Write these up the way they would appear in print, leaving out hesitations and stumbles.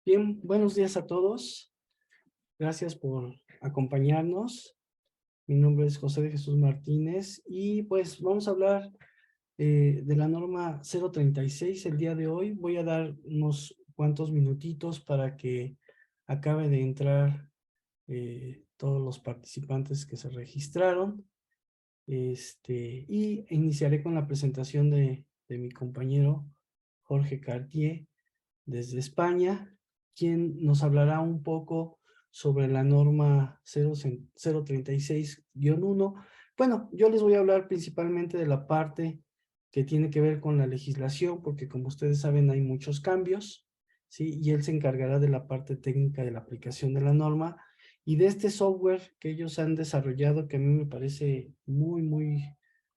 Bien, buenos días a todos. Gracias por acompañarnos. Mi nombre es José de Jesús Martínez y pues vamos a hablar de la norma 036 el día de hoy. Voy a dar unos cuantos minutitos para que acabe de entrar todos los participantes que se registraron. Y iniciaré con la presentación de mi compañero Jorge Cartier desde España, quien nos hablará un poco sobre la norma 036-1. Bueno, yo les voy a hablar principalmente de la parte que tiene que ver con la legislación, porque como ustedes saben hay muchos cambios, ¿sí? Y él se encargará de la parte técnica de la aplicación de la norma y de este software que ellos han desarrollado, que a mí me parece muy, muy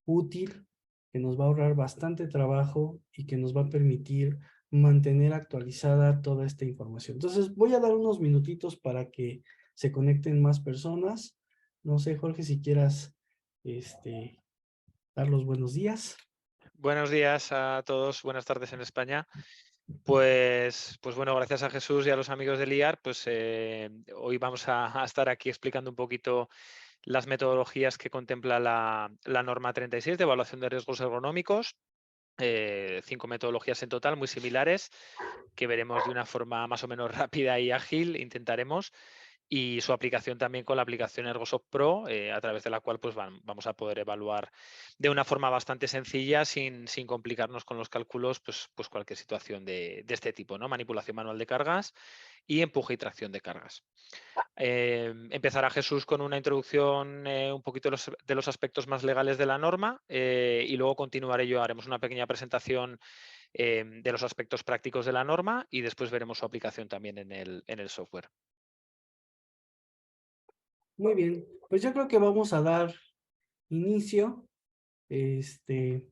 útil, que nos va a ahorrar bastante trabajo y que nos va a permitir mantener actualizada toda esta información. Entonces, voy a dar unos minutitos para que se conecten más personas. No sé, Jorge, si quieras dar los buenos días. Buenos días a todos, buenas tardes en España. Pues bueno, gracias a Jesús y a los amigos del IAR, pues hoy vamos a estar aquí explicando un poquito las metodologías que contempla la norma 36 de evaluación de riesgos ergonómicos. 5 metodologías en total, muy similares, que veremos de una forma más o menos rápida y ágil, intentaremos, y su aplicación también con la aplicación Ergosoft Pro, a través de la cual pues vamos a poder evaluar de una forma bastante sencilla, sin complicarnos con los cálculos, pues cualquier situación de este tipo, ¿no? Manipulación manual de cargas y empuje y tracción de cargas. Empezará Jesús con una introducción un poquito de los aspectos más legales de la norma, y luego continuaré yo, haremos una pequeña presentación de los aspectos prácticos de la norma y después veremos su aplicación también en el software. Muy bien, pues yo creo que vamos a dar inicio. Este,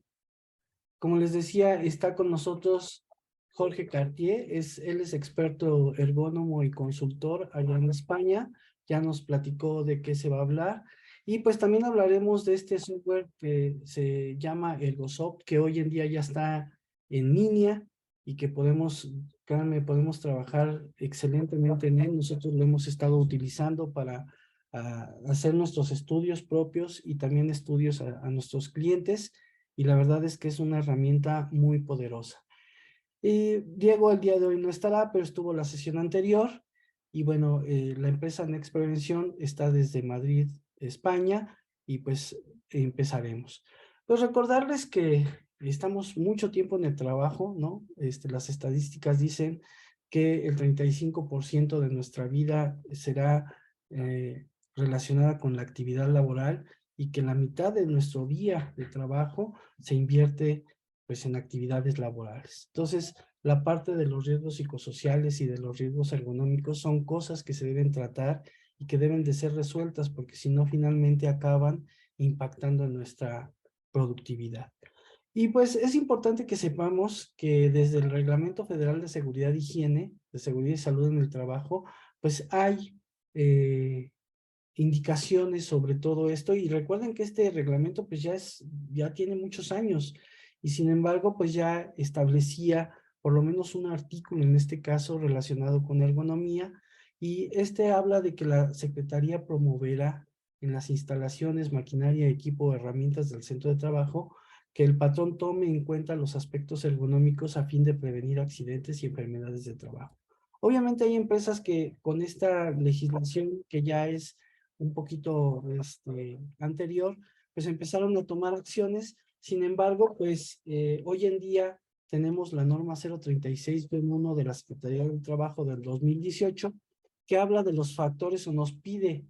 Como les decía, está con nosotros Jorge Cartier, él es experto ergónomo y consultor allá en España, ya nos platicó de qué se va a hablar, y pues también hablaremos de este software que se llama Ergosoft, que hoy en día ya está en línea y que podemos, créanme, podemos trabajar excelentemente en él. Nosotros lo hemos estado utilizando para hacer nuestros estudios propios y también estudios a nuestros clientes, y la verdad es que es una herramienta muy poderosa. Diego el día de hoy no estará, pero estuvo la sesión anterior, y bueno, la empresa Next Prevención está desde Madrid, España, y pues empezaremos. Pues recordarles que estamos mucho tiempo en el trabajo, ¿no? Las estadísticas dicen que el 35% de nuestra vida será relacionada con la actividad laboral, y que la mitad de nuestro día de trabajo se invierte pues en actividades laborales. Entonces, la parte de los riesgos psicosociales y de los riesgos ergonómicos son cosas que se deben tratar y que deben de ser resueltas, porque si no, finalmente acaban impactando en nuestra productividad. Y pues es importante que sepamos que desde el Reglamento Federal de Seguridad e Higiene, de Seguridad y Salud en el Trabajo, pues hay indicaciones sobre todo esto, y recuerden que este reglamento pues ya tiene muchos años, y sin embargo pues ya establecía por lo menos un artículo en este caso relacionado con ergonomía, y este habla de que la Secretaría promoverá en las instalaciones, maquinaria, equipo o herramientas del centro de trabajo que el patrón tome en cuenta los aspectos ergonómicos a fin de prevenir accidentes y enfermedades de trabajo. Obviamente hay empresas que con esta legislación que ya es un poquito anterior, pues empezaron a tomar acciones. Sin embargo, pues hoy en día tenemos la norma 036-1 de la Secretaría del Trabajo del 2018, que habla de los factores, o nos pide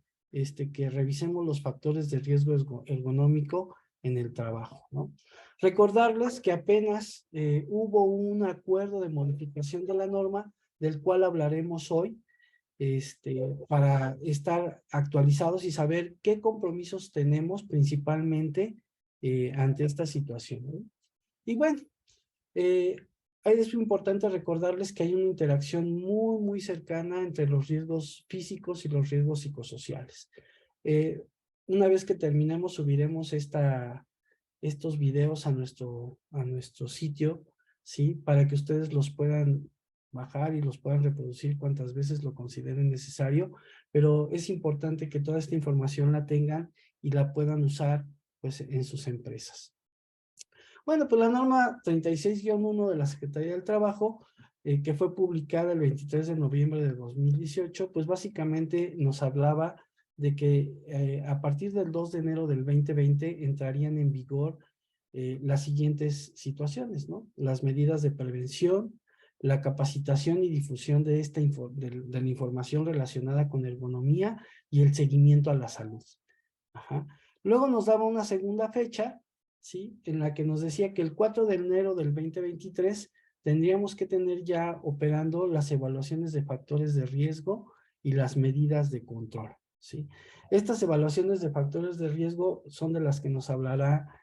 que revisemos los factores de riesgo ergonómico en el trabajo, ¿no? Recordarles que apenas hubo un acuerdo de modificación de la norma, del cual hablaremos hoy, para estar actualizados y saber qué compromisos tenemos principalmente ante esta situación, ¿no? Y bueno, eh, es importante recordarles que hay una interacción muy, muy cercana entre los riesgos físicos y los riesgos psicosociales. Una vez que terminemos, subiremos estos videos a nuestro sitio, ¿sí? Para que ustedes los puedan bajar y los puedan reproducir cuantas veces lo consideren necesario, pero es importante que toda esta información la tengan y la puedan usar pues en sus empresas. Bueno, pues la norma 36-1 de la Secretaría del Trabajo, que fue publicada el 23 de noviembre de 2018, pues básicamente nos hablaba de que a partir del 2 de enero del 2020 entrarían en vigor las siguientes situaciones, ¿no? Las medidas de prevención, la capacitación y difusión de la información relacionada con ergonomía y el seguimiento a la salud. Ajá. Luego nos daba una segunda fecha, ¿sí? En la que nos decía que el 4 de enero del 2023 tendríamos que tener ya operando las evaluaciones de factores de riesgo y las medidas de control, ¿sí? Estas evaluaciones de factores de riesgo son de las que nos hablará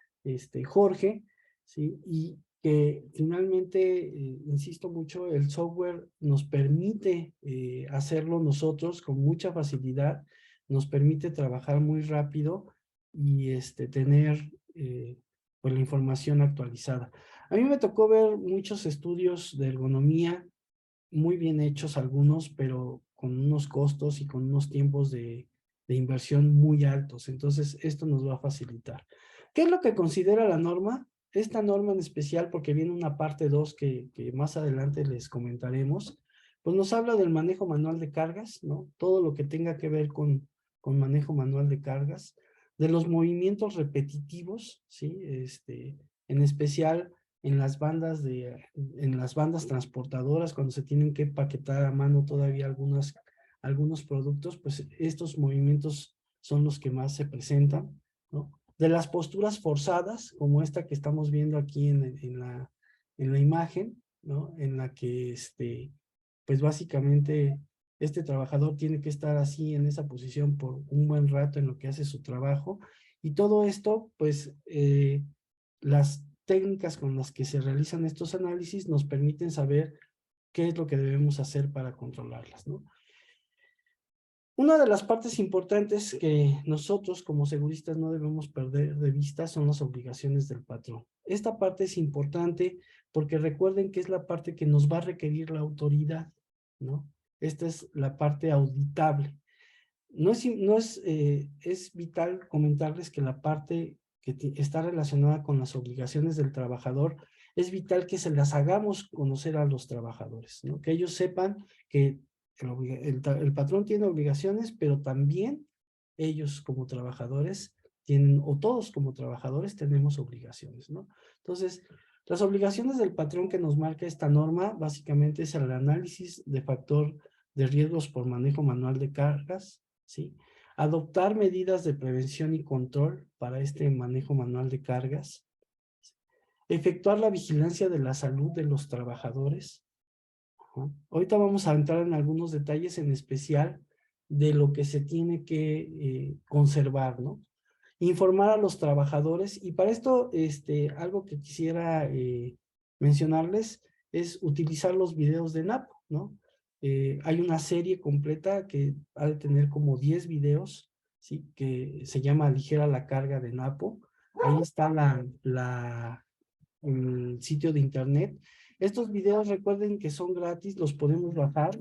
Jorge, ¿sí? Y que finalmente, insisto mucho, el software nos permite hacerlo nosotros con mucha facilidad, nos permite trabajar muy rápido y tener pues la información actualizada. A mí me tocó ver muchos estudios de ergonomía, muy bien hechos algunos, pero con unos costos y con unos tiempos de inversión muy altos. Entonces, esto nos va a facilitar. ¿Qué es lo que considera la norma? Esta norma en especial, porque viene una parte 2 que más adelante les comentaremos, pues nos habla del manejo manual de cargas, ¿no? Todo lo que tenga que ver con manejo manual de cargas, de los movimientos repetitivos, ¿sí? En especial en las bandas transportadoras, cuando se tienen que paquetar a mano todavía algunos productos, pues estos movimientos son los que más se presentan, ¿no? De las posturas forzadas, como esta que estamos viendo aquí en la imagen, ¿no? En la que pues básicamente este trabajador tiene que estar así en esa posición por un buen rato en lo que hace su trabajo, y todo esto, pues, las técnicas con las que se realizan estos análisis nos permiten saber qué es lo que debemos hacer para controlarlas, ¿no? Una de las partes importantes que nosotros como seguristas no debemos perder de vista son las obligaciones del patrón. Esta parte es importante porque recuerden que es la parte que nos va a requerir la autoridad, ¿no? Esta es la parte auditable. Es vital comentarles que la parte que está relacionada con las obligaciones del trabajador, es vital que se las hagamos conocer a los trabajadores, ¿no? Que ellos sepan que el patrón tiene obligaciones, pero también ellos como trabajadores tienen, o todos como trabajadores tenemos obligaciones, ¿no? Entonces, las obligaciones del patrón que nos marca esta norma, básicamente es el análisis de factor de riesgos por manejo manual de cargas, ¿sí? Adoptar medidas de prevención y control para este manejo manual de cargas, efectuar la vigilancia de la salud de los trabajadores. Ahorita vamos a entrar en algunos detalles en especial de lo que se tiene que conservar, ¿no? Informar a los trabajadores, y para esto, algo que quisiera mencionarles es utilizar los videos de NAP, ¿no? Hay una serie completa que ha de tener como 10 videos, ¿sí? Que se llama Ligera la carga de Napo. Ahí está el sitio de internet. Estos videos, recuerden que son gratis, los podemos bajar.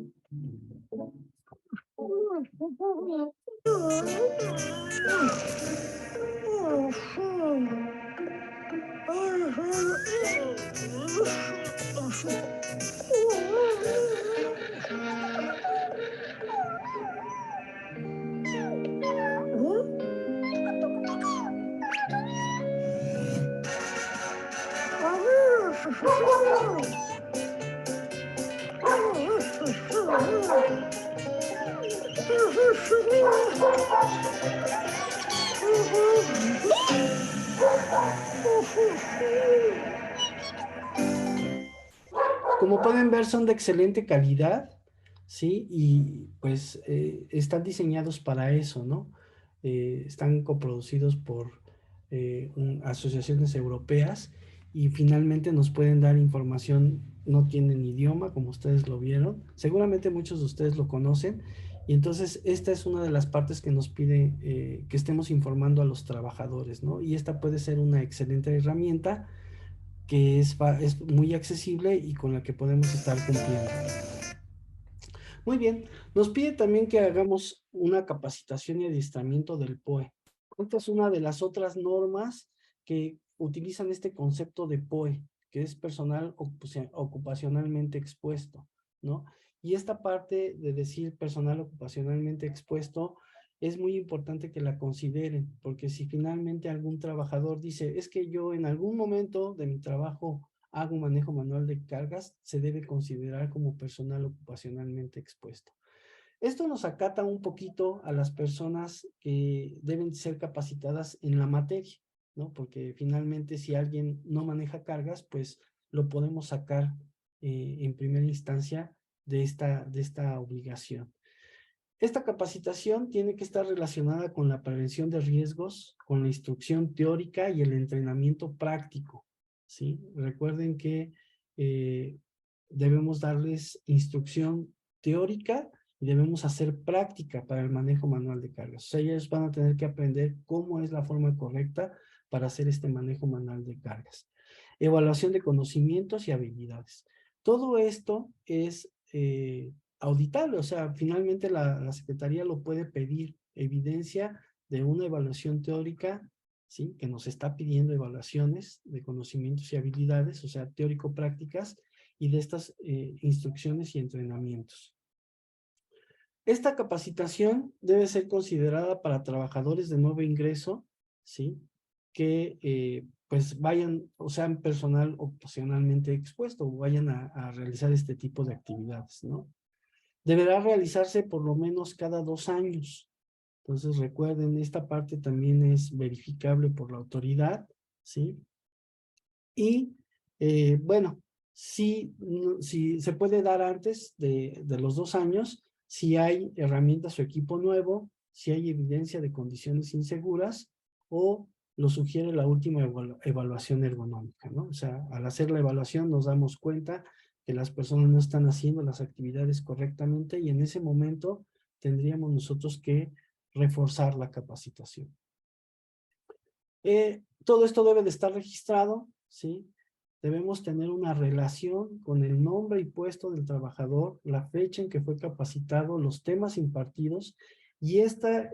Como pueden ver, son de excelente calidad, ¿sí? Y pues están diseñados para eso, ¿no? Están coproducidos por asociaciones europeas, y finalmente nos pueden dar información, no tienen idioma, como ustedes lo vieron. Seguramente muchos de ustedes lo conocen, Y entonces esta es una de las partes que nos pide que estemos informando a los trabajadores, ¿no? Y esta puede ser una excelente herramienta que es muy accesible y con la que podemos estar cumpliendo. Muy bien, nos pide también que hagamos una capacitación y adiestramiento del POE. Esta es una de las otras normas que utilizan este concepto de POE, que es personal ocupacionalmente expuesto, ¿no? Y esta parte de decir personal ocupacionalmente expuesto es muy importante que la consideren, porque si finalmente algún trabajador dice, es que yo en algún momento de mi trabajo hago un manejo manual de cargas, se debe considerar como personal ocupacionalmente expuesto. Esto nos acata un poquito a las personas que deben ser capacitadas en la materia, ¿no? Porque finalmente si alguien no maneja cargas, pues lo podemos sacar en primera instancia de esta obligación. Esta capacitación tiene que estar relacionada con la prevención de riesgos, con la instrucción teórica y el entrenamiento práctico, ¿sí? Recuerden que debemos darles instrucción teórica y debemos hacer práctica para el manejo manual de cargas. O sea, ellos van a tener que aprender cómo es la forma correcta para hacer este manejo manual de cargas. Evaluación de conocimientos y habilidades. Todo esto es auditable, o sea, finalmente la Secretaría lo puede pedir, evidencia de una evaluación teórica, ¿sí? Que nos está pidiendo evaluaciones de conocimientos y habilidades, o sea, teórico-prácticas, y de estas instrucciones y entrenamientos. Esta capacitación debe ser considerada para trabajadores de nuevo ingreso, ¿sí? Que pues vayan o sean personal ocasionalmente expuesto o vayan a realizar este tipo de actividades, ¿no? Deberá realizarse por lo menos cada 2 años. Entonces recuerden, esta parte también es verificable por la autoridad, ¿sí? Y bueno, si se puede dar antes de los 2 años, si hay herramientas o equipo nuevo, si hay evidencia de condiciones inseguras o lo sugiere la última evaluación ergonómica, ¿no? O sea, al hacer la evaluación nos damos cuenta que las personas no están haciendo las actividades correctamente y en ese momento tendríamos nosotros que reforzar la capacitación. Todo esto debe de estar registrado, ¿sí? Debemos tener una relación con el nombre y puesto del trabajador, la fecha en que fue capacitado, los temas impartidos, y esta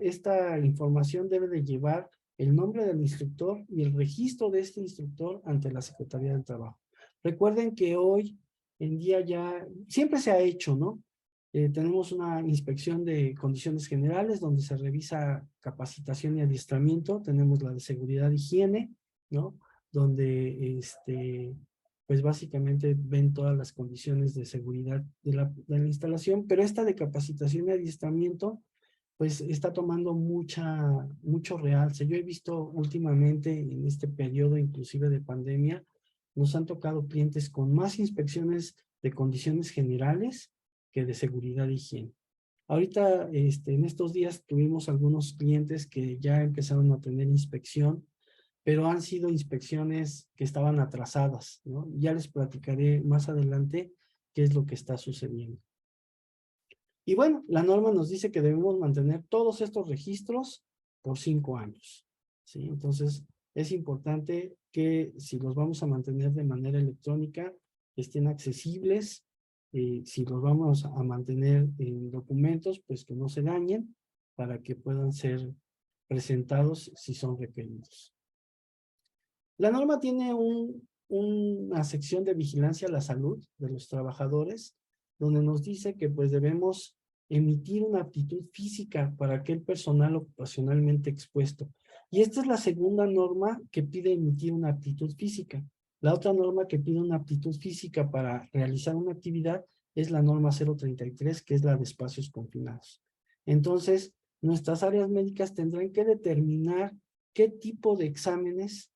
información debe de llevar el nombre del instructor y el registro de este instructor ante la Secretaría del Trabajo. Recuerden que hoy en día ya, siempre se ha hecho, ¿no? Tenemos una inspección de condiciones generales donde se revisa capacitación y adiestramiento. Tenemos la de seguridad e higiene, ¿no? Donde pues básicamente ven todas las condiciones de seguridad de la instalación, pero esta de capacitación y adiestramiento pues está tomando mucho realce. Yo he visto últimamente en este periodo inclusive de pandemia, nos han tocado clientes con más inspecciones de condiciones generales que de seguridad e higiene. Ahorita, en estos días tuvimos algunos clientes que ya empezaron a tener inspección, pero han sido inspecciones que estaban atrasadas, ¿no? Ya les platicaré más adelante qué es lo que está sucediendo. Y bueno, la norma nos dice que debemos mantener todos estos registros por 5 años, ¿sí? Entonces, es importante que si los vamos a mantener de manera electrónica, estén accesibles. Si los vamos a mantener en documentos, pues que no se dañen para que puedan ser presentados si son requeridos. La norma tiene una sección de vigilancia a la salud de los trabajadores, donde nos dice que pues debemos emitir una aptitud física para aquel personal ocupacionalmente expuesto. Y esta es la segunda norma que pide emitir una aptitud física. La otra norma que pide una aptitud física para realizar una actividad es la norma 033, que es la de espacios confinados. Entonces, nuestras áreas médicas tendrán que determinar qué tipo de exámenes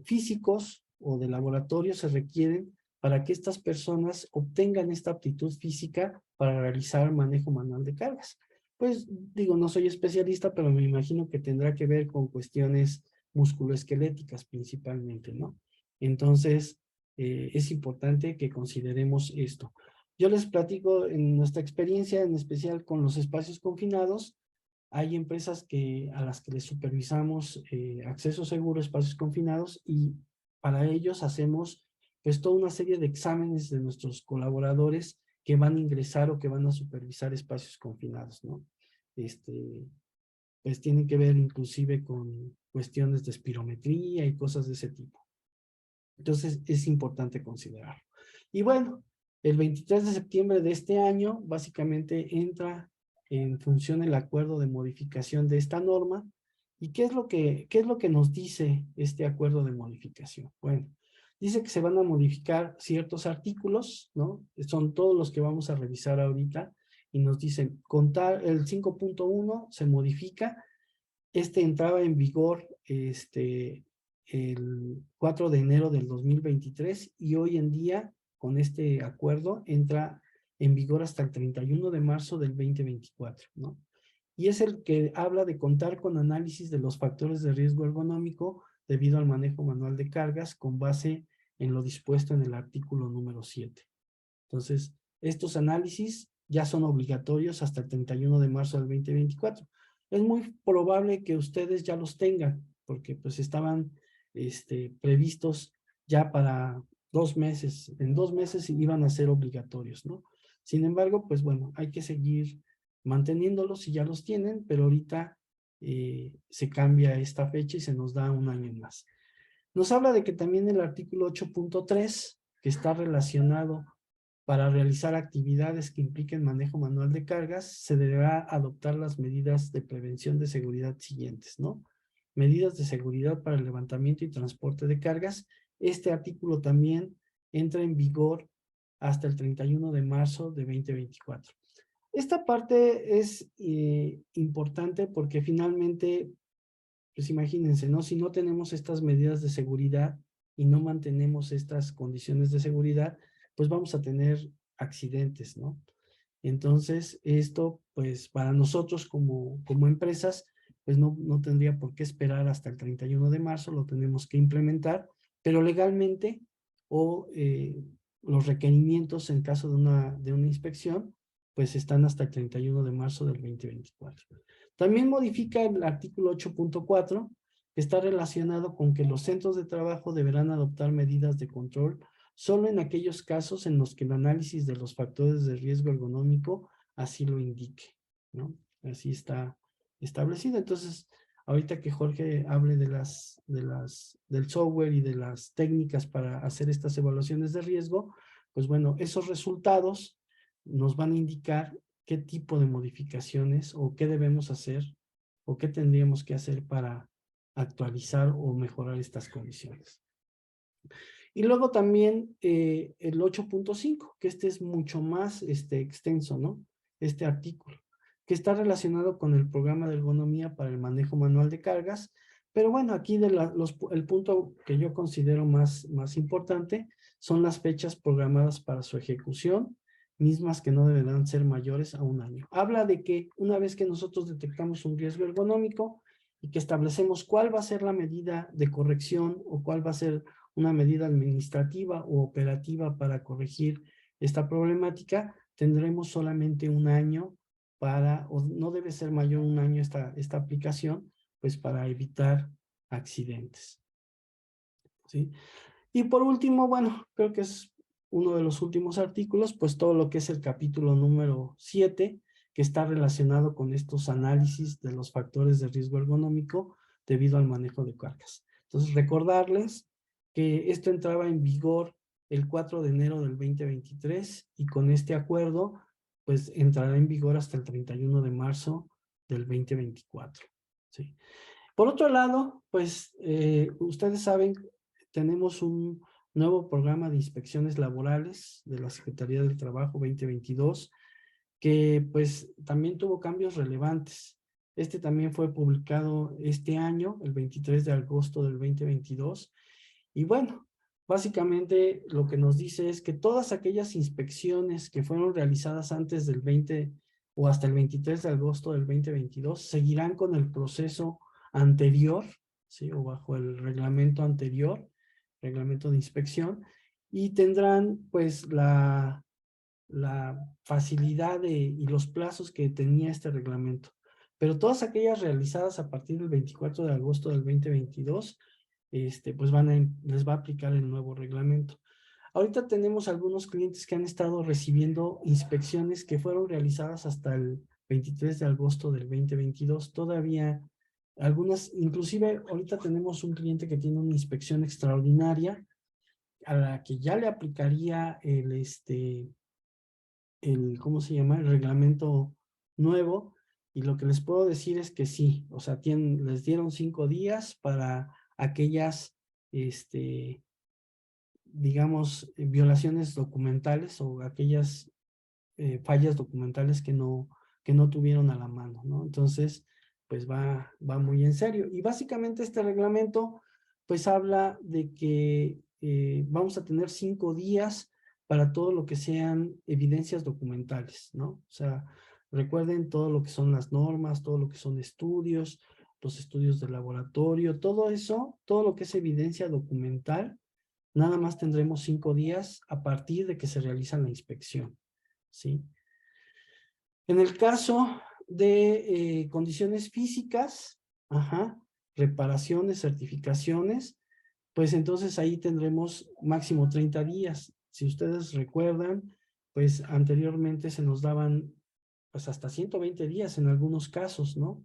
físicos o de laboratorio se requieren para que estas personas obtengan esta aptitud física para realizar manejo manual de cargas. Pues digo, no soy especialista, pero me imagino que tendrá que ver con cuestiones musculoesqueléticas principalmente, ¿no? Entonces, es importante que consideremos esto. Yo les platico en nuestra experiencia, en especial con los espacios confinados. Hay empresas a las que les supervisamos acceso seguro, espacios confinados, y para ellos hacemos pues toda una serie de exámenes de nuestros colaboradores que van a ingresar o que van a supervisar espacios confinados, ¿no? Pues tienen que ver inclusive con cuestiones de espirometría y cosas de ese tipo. Entonces es importante considerarlo. Y bueno, el 23 de septiembre de este año básicamente entra en función el acuerdo de modificación de esta norma. ¿Y qué es lo que nos dice este acuerdo de modificación? Bueno, dice que se van a modificar ciertos artículos, ¿no? Son todos los que vamos a revisar ahorita, y nos dicen, contar el 5.1 se modifica. Entraba en vigor el 4 de enero del 2023, y hoy en día, con este acuerdo, entra en vigor hasta el 31 de marzo del 2024, ¿no? Y es el que habla de contar con análisis de los factores de riesgo ergonómico debido al manejo manual de cargas con base en lo dispuesto en el artículo número 7. Entonces, estos análisis ya son obligatorios hasta el 31 de marzo del 2024. Es muy probable que ustedes ya los tengan, porque pues estaban previstos ya para 2 meses. En 2 meses iban a ser obligatorios, ¿no? Sin embargo, pues bueno, hay que seguir manteniéndolos si ya los tienen, pero ahorita se cambia esta fecha y se nos da un año más. Nos habla de que también el artículo 8.3, que está relacionado para realizar actividades que impliquen manejo manual de cargas, se deberá adoptar las medidas de prevención de seguridad siguientes, ¿no? Medidas de seguridad para el levantamiento y transporte de cargas. Este artículo también entra en vigor hasta el 31 de marzo de 2024. Esta parte es importante porque finalmente, pues imagínense, ¿no? Si no tenemos estas medidas de seguridad y no mantenemos estas condiciones de seguridad, pues vamos a tener accidentes, ¿no? Entonces, esto, pues para nosotros como empresas, pues no tendría por qué esperar hasta el 31 de marzo, lo tenemos que implementar, pero legalmente o los requerimientos en caso de una inspección, pues están hasta el 31 de marzo del 2024. También modifica el artículo 8.4, que está relacionado con que los centros de trabajo deberán adoptar medidas de control solo en aquellos casos en los que el análisis de los factores de riesgo ergonómico así lo indique, ¿no? Así está establecido. Entonces, ahorita que Jorge hable del software y de las técnicas para hacer estas evaluaciones de riesgo, pues bueno, esos resultados nos van a indicar qué tipo de modificaciones o qué debemos hacer o qué tendríamos que hacer para actualizar o mejorar estas condiciones. Y luego también el 8.5, que es mucho más extenso, ¿no? Este artículo, que está relacionado con el programa de ergonomía para el manejo manual de cargas. Pero bueno, aquí el punto que yo considero más importante son las fechas programadas para su ejecución, mismas que no deberán ser mayores a un año. Habla de que una vez que nosotros detectamos un riesgo ergonómico y que establecemos cuál va a ser la medida de corrección o cuál va a ser una medida administrativa o operativa para corregir esta problemática, tendremos solamente un año o no debe ser mayor un año esta aplicación, pues para evitar accidentes, ¿sí? Y por último, bueno, creo que es uno de los últimos artículos, pues todo lo que es el capítulo número 7, que está relacionado con estos análisis de los factores de riesgo ergonómico debido al manejo de cargas. Entonces, recordarles que esto entraba en vigor el 4 de enero del 2023 y con este acuerdo, pues entrará en vigor hasta el 31 de marzo del 2024, ¿sí? Por otro lado, pues ustedes saben, tenemos un nuevo programa de inspecciones laborales de la Secretaría del Trabajo 2022, que pues también tuvo cambios relevantes. Este también fue publicado este año, el 23 de agosto del 2022. Y bueno, básicamente lo que nos dice es que todas aquellas inspecciones que fueron realizadas antes del 20 o hasta el 23 de agosto del 2022 seguirán con el proceso anterior, ¿sí? O bajo el reglamento anterior, reglamento de inspección, y tendrán pues la facilidad y los plazos que tenía este reglamento. Pero todas aquellas realizadas a partir del 24 de agosto del 2022, pues les va a aplicar el nuevo reglamento. Ahorita tenemos algunos clientes que han estado recibiendo inspecciones que fueron realizadas hasta el 23 de agosto del 2022. Todavía algunas, inclusive ahorita tenemos un cliente que tiene una inspección extraordinaria a la que ya le aplicaría ¿cómo se llama? El reglamento nuevo. Y lo que les puedo decir es que sí, o sea, les dieron 5 días para aquellas, digamos, violaciones documentales o aquellas fallas documentales que no tuvieron a la mano, ¿no? Entonces, pues va muy en serio. Y básicamente este reglamento, pues habla de que vamos a tener 5 días para todo lo que sean evidencias documentales, ¿no? O sea, recuerden todo lo que son las normas, todo lo que son estudios, los estudios de laboratorio, todo eso, todo lo que es evidencia documental, nada más tendremos 5 días a partir de que se realiza la inspección, ¿sí? En el caso de condiciones físicas, reparaciones, certificaciones, pues entonces ahí tendremos máximo 30 días. Si ustedes recuerdan, pues anteriormente se nos daban pues hasta 120 días en algunos casos, ¿no?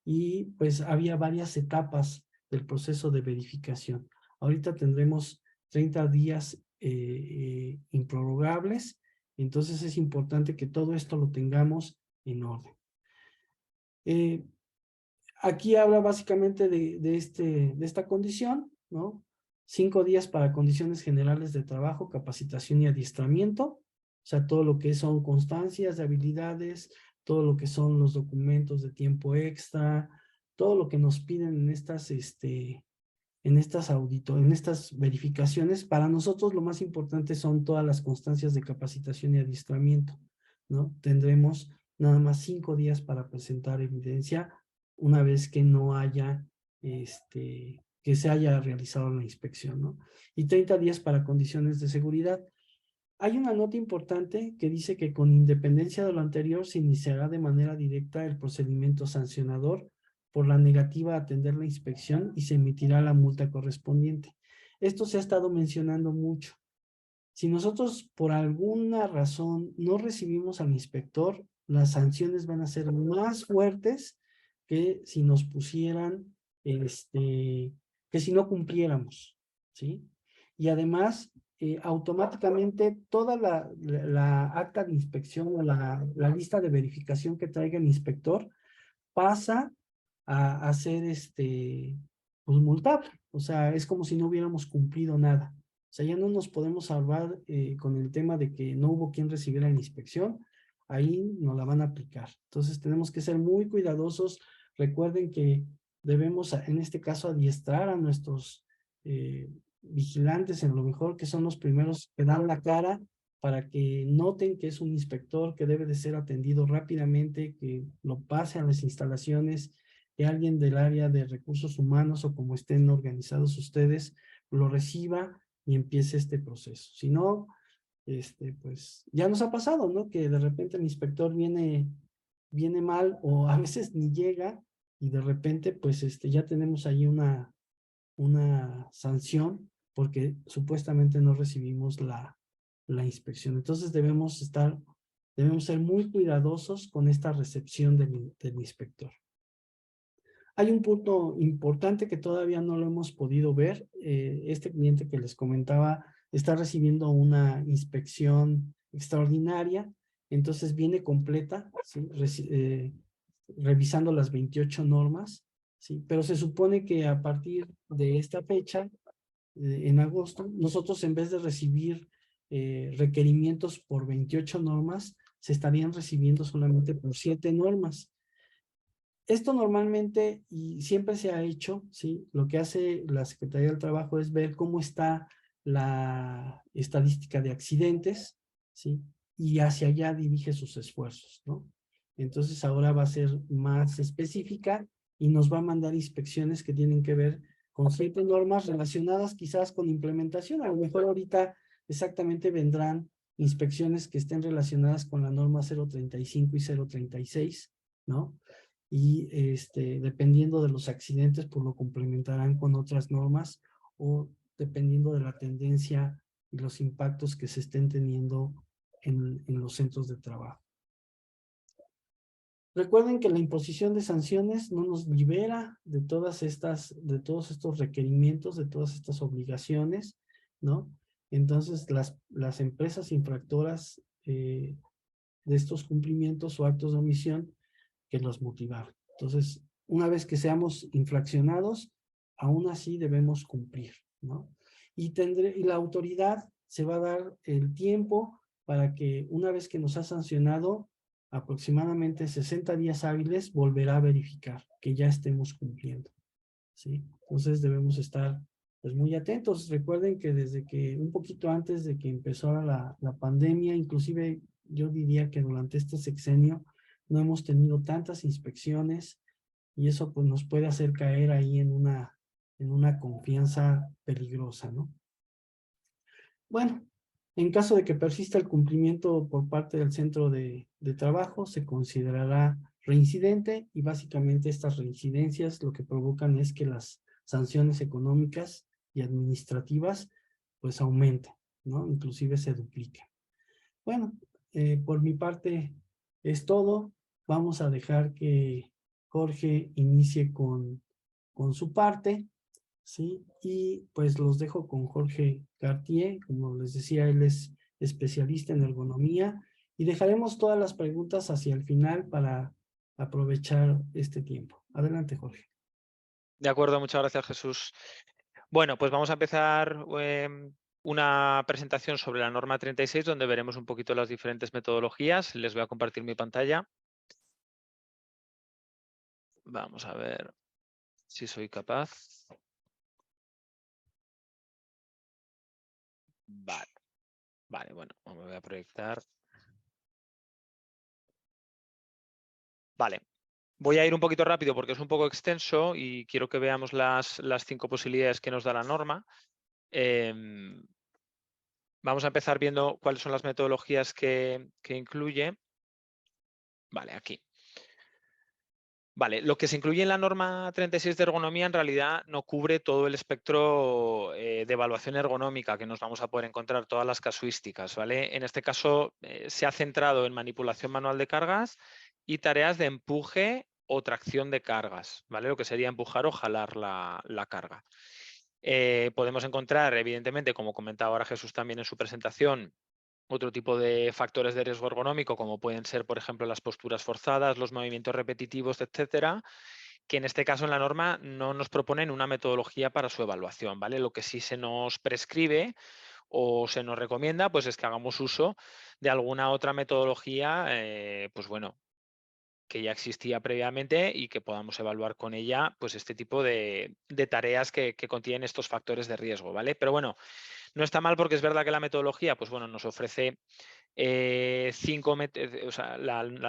Y pues había varias etapas del proceso de verificación. Ahorita tendremos 30 días improrrogables, entonces es importante que todo esto lo tengamos en orden. Aquí habla básicamente de esta condición, ¿no? 5 días para condiciones generales de trabajo, capacitación y adiestramiento, o sea, todo lo que son constancias de habilidades, todo lo que son los documentos de tiempo extra, todo lo que nos piden en estas verificaciones. Para nosotros lo más importante son todas las constancias de capacitación y adiestramiento, ¿no? Tendremos nada más 5 días para presentar evidencia una vez que no haya, que se haya realizado la inspección, ¿no? Y 30 días para condiciones de seguridad. Hay una nota importante que dice que con independencia de lo anterior se iniciará de manera directa el procedimiento sancionador por la negativa a atender la inspección y se emitirá la multa correspondiente. Esto se ha estado mencionando mucho. Si nosotros por alguna razón no recibimos al inspector, las sanciones van a ser más fuertes que si nos pusieran, que si no cumpliéramos, ¿sí? Y además, automáticamente toda la acta de inspección o la lista de verificación que traiga el inspector pasa a ser pues multable. O sea, es como si no hubiéramos cumplido nada. O sea, ya no nos podemos salvar con el tema de que no hubo quien recibiera la inspección. Ahí nos la van a aplicar. Entonces tenemos que ser muy cuidadosos. Recuerden que debemos, en este caso, adiestrar a nuestros vigilantes en lo mejor, que son los primeros que dan la cara para que noten que es un inspector que debe de ser atendido rápidamente, que lo pase a las instalaciones, que alguien del área de recursos humanos o como estén organizados ustedes lo reciba y empiece este proceso. Si no, pues ya nos ha pasado, ¿no? Que de repente el inspector viene mal o a veces ni llega y de repente pues ya tenemos ahí una sanción porque supuestamente no recibimos la inspección. Entonces debemos ser muy cuidadosos con esta recepción del inspector. Hay un punto importante que todavía no lo hemos podido ver. Este cliente que les comentaba está recibiendo una inspección extraordinaria, entonces viene completa, ¿sí? Revisando las 28 normas, ¿sí? Pero se supone que a partir de esta fecha, en agosto, nosotros en vez de recibir requerimientos por 28 normas, se estarían recibiendo solamente por 7 normas. Esto normalmente y siempre se ha hecho, ¿sí? Lo que hace la Secretaría del Trabajo es ver cómo está la estadística de accidentes, ¿sí? Y hacia allá dirige sus esfuerzos, ¿no? Entonces ahora va a ser más específica y nos va a mandar inspecciones que tienen que ver con 7 normas relacionadas quizás con implementación. A lo mejor ahorita exactamente vendrán inspecciones que estén relacionadas con la norma 035 y 036, ¿no? Y dependiendo de los accidentes, pues lo complementarán con otras normas o dependiendo de la tendencia y los impactos que se estén teniendo en los centros de trabajo. Recuerden que la imposición de sanciones no nos libera de todos estos requerimientos, de todas estas obligaciones, ¿no? Entonces, las empresas infractoras de estos cumplimientos o actos de omisión que los motivar. Entonces, una vez que seamos infraccionados, aún así debemos cumplir, ¿no? Y la autoridad se va a dar el tiempo para que una vez que nos ha sancionado, aproximadamente 60 días hábiles, volverá a verificar que ya estemos cumpliendo, ¿sí? Entonces debemos estar pues muy atentos. Recuerden que desde que un poquito antes de que empezara la pandemia, inclusive yo diría que durante este sexenio no hemos tenido tantas inspecciones y eso pues nos puede hacer caer ahí en una confianza peligrosa, ¿no? Bueno, en caso de que persista el cumplimiento por parte del centro de trabajo, se considerará reincidente y básicamente estas reincidencias lo que provocan es que las sanciones económicas y administrativas pues aumenten, ¿no? Inclusive se dupliquen. Bueno, por mi parte es todo. Vamos a dejar que Jorge inicie con su parte, ¿sí? Y pues los dejo con Jorge Cartier. Como les decía, él es especialista en ergonomía y dejaremos todas las preguntas hacia el final para aprovechar este tiempo. Adelante, Jorge. De acuerdo, muchas gracias, Jesús. Bueno, pues vamos a empezar una presentación sobre la norma 36, donde veremos un poquito las diferentes metodologías. Les voy a compartir mi pantalla. Vamos a ver si soy capaz. Vale, bueno, me voy a proyectar. Vale, voy a ir un poquito rápido porque es un poco extenso y quiero que veamos las 5 posibilidades que nos da la norma. Vamos a empezar viendo cuáles son las metodologías que incluye. Vale, aquí. Vale, lo que se incluye en la norma 36 de ergonomía en realidad no cubre todo el espectro de evaluación ergonómica que nos vamos a poder encontrar, todas las casuísticas, ¿vale? En este caso se ha centrado en manipulación manual de cargas y tareas de empuje o tracción de cargas, ¿vale? Lo que sería empujar o jalar la carga. Podemos encontrar, evidentemente, como comentaba ahora Jesús también en su presentación, otro tipo de factores de riesgo ergonómico, como pueden ser, por ejemplo, las posturas forzadas, los movimientos repetitivos, etcétera, que en este caso en la norma no nos proponen una metodología para su evaluación, ¿vale? Lo que sí se nos prescribe o se nos recomienda, pues es que hagamos uso de alguna otra metodología, pues bueno, que ya existía previamente y que podamos evaluar con ella, pues este tipo de tareas que contienen estos factores de riesgo, ¿vale? Pero bueno, no está mal porque es verdad que la metodología, pues bueno, nos ofrece la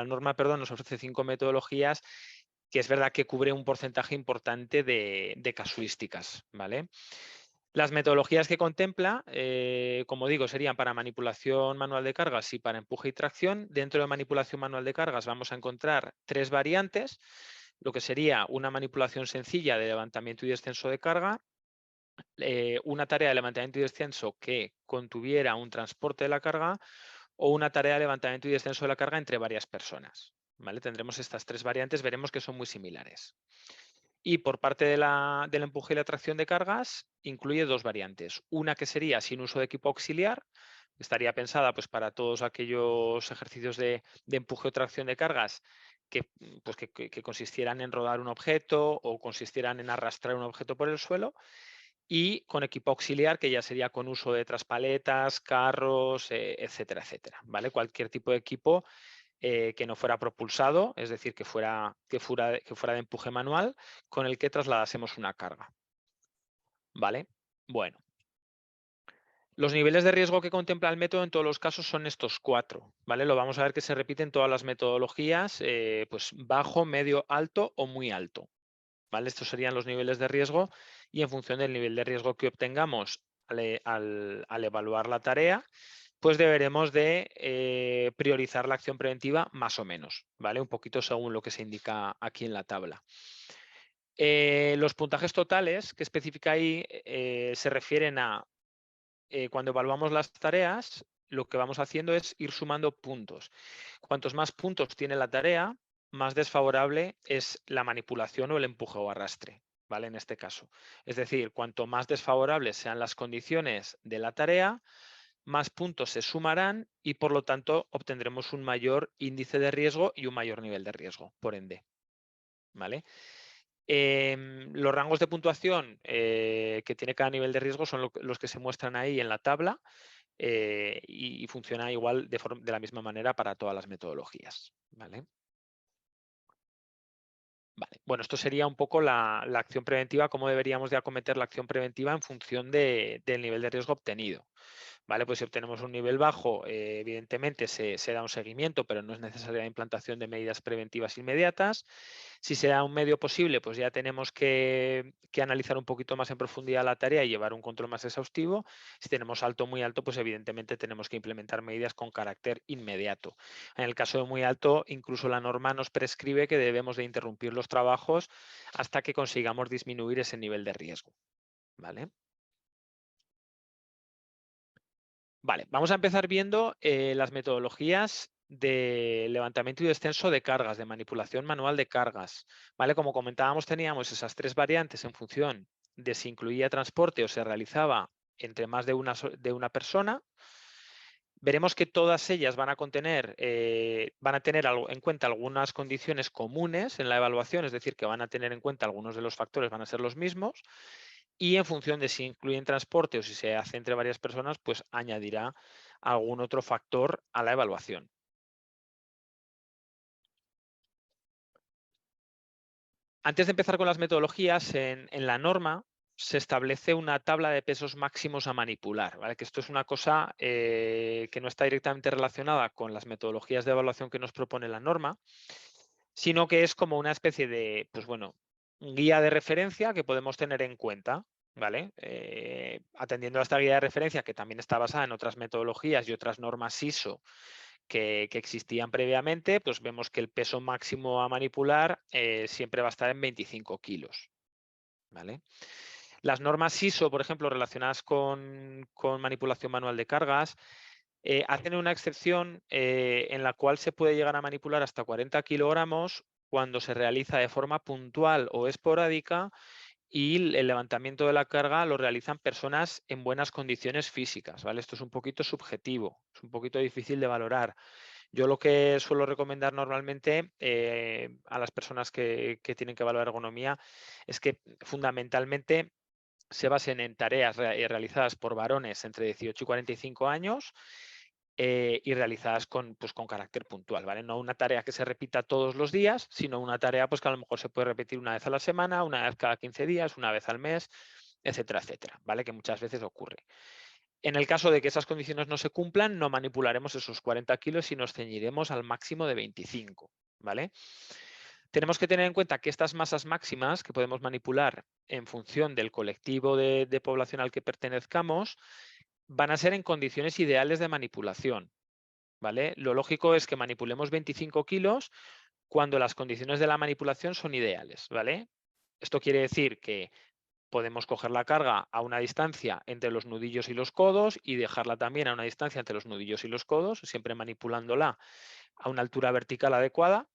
norma, perdón, nos ofrece 5 metodologías que es verdad que cubre un porcentaje importante de casuísticas, ¿vale? Las metodologías que contempla, como digo, serían para manipulación manual de cargas y para empuje y tracción. Dentro de manipulación manual de cargas vamos a encontrar 3 variantes, lo que sería una manipulación sencilla de levantamiento y descenso de carga, una tarea de levantamiento y descenso que contuviera un transporte de la carga o una tarea de levantamiento y descenso de la carga entre varias personas. ¿Vale? Tendremos estas 3 variantes, veremos que son muy similares. Y por parte del empuje y la tracción de cargas, incluye 2 variantes. Una que sería sin uso de equipo auxiliar, que estaría pensada pues, para todos aquellos ejercicios de empuje o tracción de cargas pues, que consistieran en rodar un objeto o consistieran en arrastrar un objeto por el suelo, y con equipo auxiliar, que ya sería con uso de traspaletas, carros, etcétera, etcétera. ¿Vale? Cualquier tipo de equipo que no fuera propulsado, es decir, que fuera de empuje manual, con el que trasladásemos una carga. ¿Vale? Bueno. Los niveles de riesgo que contempla el método en todos los casos son estos 4, ¿vale? Lo vamos a ver que se repiten todas las metodologías, pues bajo, medio, alto o muy alto, ¿vale? Estos serían los niveles de riesgo y en función del nivel de riesgo que obtengamos al evaluar la tarea, pues deberemos de priorizar la acción preventiva más o menos, ¿vale? Un poquito según lo que se indica aquí en la tabla. Los puntajes totales que especifica ahí se refieren a cuando evaluamos las tareas, lo que vamos haciendo es ir sumando puntos. Cuantos más puntos tiene la tarea, más desfavorable es la manipulación o el empuje o arrastre, ¿vale? En este caso. Es decir, cuanto más desfavorables sean las condiciones de la tarea, más puntos se sumarán y por lo tanto obtendremos un mayor índice de riesgo y un mayor nivel de riesgo, por ende. ¿Vale? Los rangos de puntuación que tiene cada nivel de riesgo son los que se muestran ahí en la tabla y funciona igual de la misma manera para todas las metodologías. ¿Vale? Vale. Bueno, esto sería un poco la acción preventiva, cómo deberíamos de acometer la acción preventiva en función del nivel de riesgo obtenido. ¿Vale? Pues si obtenemos un nivel bajo, evidentemente se da un seguimiento, pero no es necesaria la implantación de medidas preventivas inmediatas. Si se da un medio posible, pues ya tenemos que analizar un poquito más en profundidad la tarea y llevar un control más exhaustivo. Si tenemos alto, muy alto, pues evidentemente tenemos que implementar medidas con carácter inmediato. En el caso de muy alto, incluso la norma nos prescribe que debemos de interrumpir los trabajos hasta que consigamos disminuir ese nivel de riesgo. ¿Vale? Vale, vamos a empezar viendo las metodologías de levantamiento y descenso de cargas, de manipulación manual de cargas. ¿Vale? Como comentábamos, teníamos esas tres variantes en función de si incluía transporte o se realizaba entre más de una persona. Veremos que todas ellas van a tener en cuenta algunas condiciones comunes en la evaluación, es decir, que van a tener en cuenta algunos de los factores, van a ser los mismos, y en función de si incluyen transporte o si se hace entre varias personas, pues añadirá algún otro factor a la evaluación. Antes de empezar con las metodologías, en la norma se establece una tabla de pesos máximos a manipular, ¿vale? Que esto es una cosa que no está directamente relacionada con las metodologías de evaluación que nos propone la norma, sino que es como una especie de, pues bueno, guía de referencia que podemos tener en cuenta, ¿vale? Atendiendo a esta guía de referencia, que también está basada en otras metodologías y otras normas ISO que existían previamente, pues vemos que el peso máximo a manipular siempre va a estar en 25 kilos, ¿vale? Las normas ISO, por ejemplo, relacionadas con manipulación manual de cargas, hacen una excepción en la cual se puede llegar a manipular hasta 40 kilogramos cuando se realiza de forma puntual o esporádica y el levantamiento de la carga lo realizan personas en buenas condiciones físicas, ¿vale? Esto es un poquito subjetivo, es un poquito difícil de valorar. Yo lo que suelo recomendar normalmente a las personas que tienen que evaluar ergonomía es que fundamentalmente se basen en tareas realizadas por varones entre 18 y 45 años y realizadas pues, con carácter puntual, ¿vale? No una tarea que se repita todos los días, sino una tarea pues, que a lo mejor se puede repetir una vez a la semana, una vez cada 15 días, una vez al mes, etcétera, etcétera, ¿vale? Que muchas veces ocurre. En el caso de que esas condiciones no se cumplan, no manipularemos esos 40 kilos y nos ceñiremos al máximo de 25, ¿vale? Tenemos que tener en cuenta que estas masas máximas que podemos manipular en función del colectivo de población al que pertenezcamos van a ser en condiciones ideales de manipulación, ¿vale? Lo lógico es que manipulemos 25 kilos cuando las condiciones de la manipulación son ideales, ¿vale? Esto quiere decir que podemos coger la carga a una distancia entre los nudillos y los codos y dejarla también a una distancia entre los nudillos y los codos, siempre manipulándola a una altura vertical adecuada.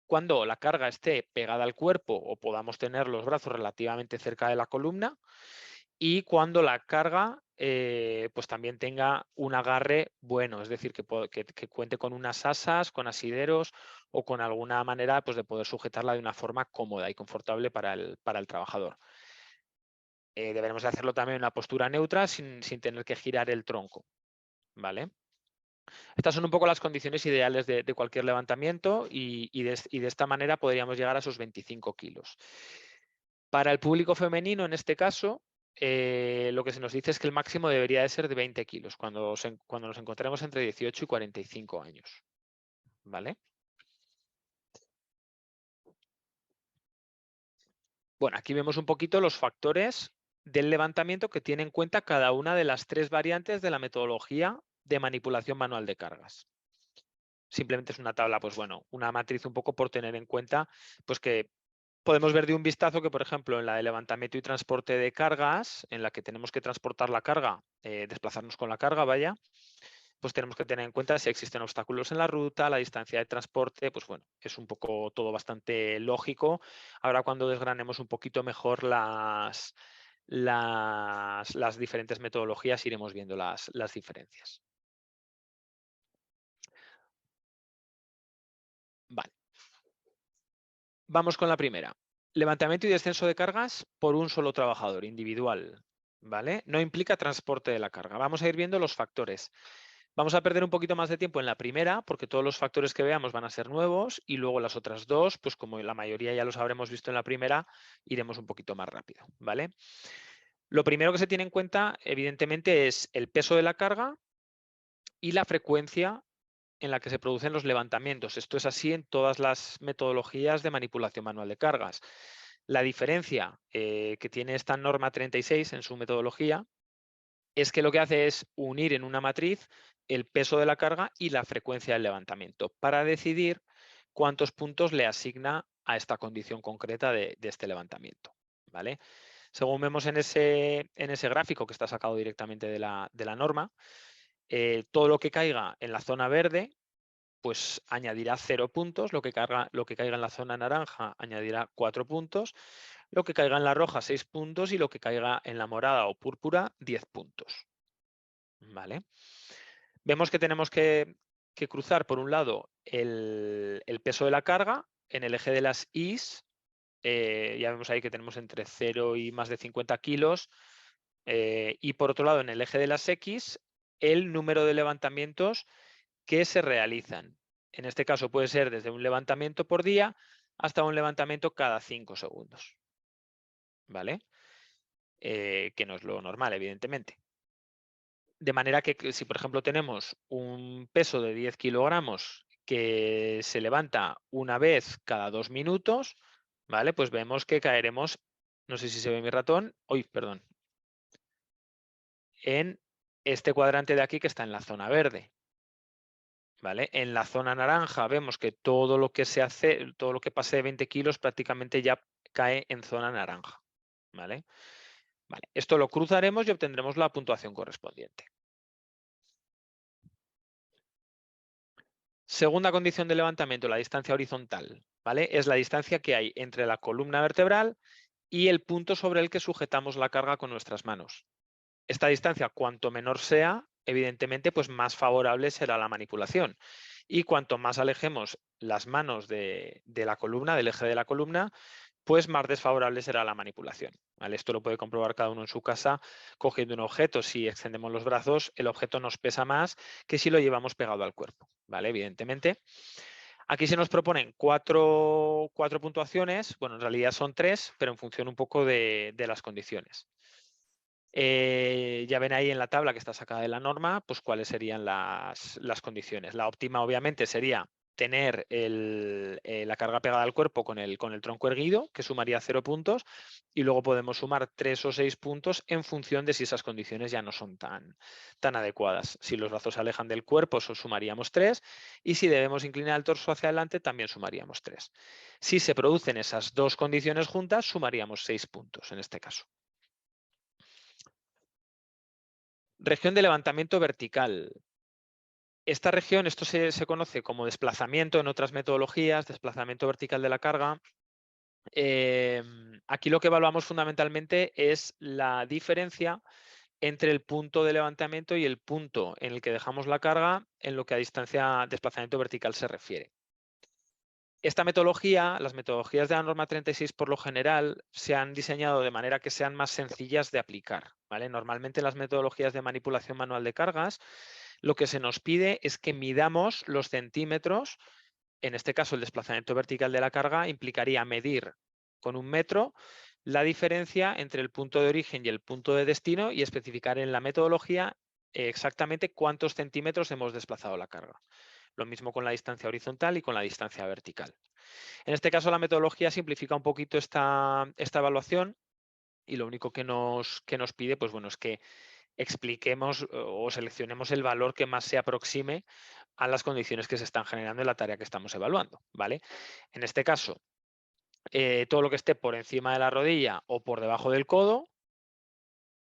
Cuando la carga esté pegada al cuerpo o podamos tener los brazos relativamente cerca de la columna y cuando la carga pues también tenga un agarre bueno, es decir, que cuente con unas asas, con asideros o con alguna manera pues, de poder sujetarla de una forma cómoda y confortable para el trabajador. Deberemos hacerlo también en una postura neutra sin tener que girar el tronco, ¿vale? Estas son un poco las condiciones ideales de cualquier levantamiento y de esta manera podríamos llegar a esos 25 kilos. Para el público femenino, en este caso, lo que se nos dice es que el máximo debería de ser de 20 kilos cuando nos encontremos entre 18 y 45 años, ¿vale? Bueno, aquí vemos un poquito los factores del levantamiento que tiene en cuenta cada una de las tres variantes de la metodología de manipulación manual de cargas. Simplemente es una tabla, pues bueno, una matriz un poco por tener en cuenta, pues que podemos ver de un vistazo que, por ejemplo, en la de levantamiento y transporte de cargas, en la que tenemos que transportar la carga, desplazarnos con la carga, vaya, pues tenemos que tener en cuenta si existen obstáculos en la ruta, la distancia de transporte, pues bueno, es un poco todo bastante lógico. Ahora cuando desgranemos un poquito mejor las diferentes metodologías iremos viendo las diferencias. Vale. Vamos con la primera. Levantamiento y descenso de cargas por un solo trabajador individual. ¿Vale? No implica transporte de la carga. Vamos a ir viendo los factores. Vamos a perder un poquito más de tiempo en la primera porque todos los factores que veamos van a ser nuevos y luego las otras dos, pues como la mayoría ya los habremos visto en la primera, iremos un poquito más rápido. ¿Vale? Lo primero que se tiene en cuenta, evidentemente, es el peso de la carga y la frecuencia en la que se producen los levantamientos. Esto es así en todas las metodologías de manipulación manual de cargas. La diferencia que tiene esta norma 36 en su metodología es que lo que hace es unir en una matriz el peso de la carga y la frecuencia del levantamiento para decidir cuántos puntos le asigna a esta condición concreta de este levantamiento. ¿Vale? Según vemos en ese gráfico que está sacado directamente de la norma, todo lo que caiga en la zona verde pues añadirá 0 puntos, lo que caiga en la zona naranja añadirá 4 puntos, lo que caiga en la roja 6 puntos y lo que caiga en la morada o púrpura 10 puntos. ¿Vale? Vemos que tenemos que cruzar por un lado el peso de la carga en el eje de las Is, ya vemos ahí que tenemos entre 0 y más de 50 kilos, y por otro lado en el eje de las X el número de levantamientos que se realizan. En este caso puede ser desde un levantamiento por día hasta un levantamiento cada 5 segundos. ¿Vale? Que no es lo normal, evidentemente. De manera que si, por ejemplo, tenemos un peso de 10 kilogramos que se levanta una vez cada 2 minutos, ¿vale? Pues vemos que caeremos, no sé si se ve mi ratón, perdón, en este cuadrante de aquí que está en la zona verde. ¿Vale? En la zona naranja vemos que todo lo que pase de 20 kilos prácticamente ya cae en zona naranja. ¿Vale? Vale. Esto lo cruzaremos y obtendremos la puntuación correspondiente. Segunda condición de levantamiento, la distancia horizontal. ¿Vale? Es la distancia que hay entre la columna vertebral y el punto sobre el que sujetamos la carga con nuestras manos. Esta distancia, cuanto menor sea, evidentemente, pues más favorable será la manipulación. Y cuanto más alejemos las manos de la columna, del eje de la columna, pues más desfavorable será la manipulación. ¿Vale? Esto lo puede comprobar cada uno en su casa cogiendo un objeto. Si extendemos los brazos, el objeto nos pesa más que si lo llevamos pegado al cuerpo. ¿Vale? Evidentemente. Aquí se nos proponen cuatro puntuaciones. Bueno, en realidad son 3, pero en función un poco de las condiciones. Ya ven ahí en la tabla que está sacada de la norma, pues cuáles serían las condiciones. La óptima, obviamente, sería tener la carga pegada al cuerpo con el tronco erguido, que sumaría 0 puntos, y luego podemos sumar 3 o 6 puntos en función de si esas condiciones ya no son tan adecuadas. Si los brazos se alejan del cuerpo, sumaríamos 3, y si debemos inclinar el torso hacia adelante, también sumaríamos 3. Si se producen esas dos condiciones juntas, sumaríamos 6 puntos en este caso. Región de levantamiento vertical. Esta región, esto se conoce como desplazamiento en otras metodologías, desplazamiento vertical de la carga. Aquí lo que evaluamos fundamentalmente es la diferencia entre el punto de levantamiento y el punto en el que dejamos la carga en lo que a distancia desplazamiento vertical se refiere. Esta metodología, las metodologías de la norma 36 por lo general, se han diseñado de manera que sean más sencillas de aplicar. ¿Vale? Normalmente las metodologías de manipulación manual de cargas, lo que se nos pide es que midamos los centímetros. En este caso, el desplazamiento vertical de la carga implicaría medir con 1 metro la diferencia entre el punto de origen y el punto de destino y especificar en la metodología exactamente cuántos centímetros hemos desplazado la carga. Lo mismo con la distancia horizontal y con la distancia vertical. En este caso, la metodología simplifica un poquito esta evaluación y lo único que nos pide, pues bueno, es que expliquemos o seleccionemos el valor que más se aproxime a las condiciones que se están generando en la tarea que estamos evaluando, ¿vale? En este caso, todo lo que esté por encima de la rodilla o por debajo del codo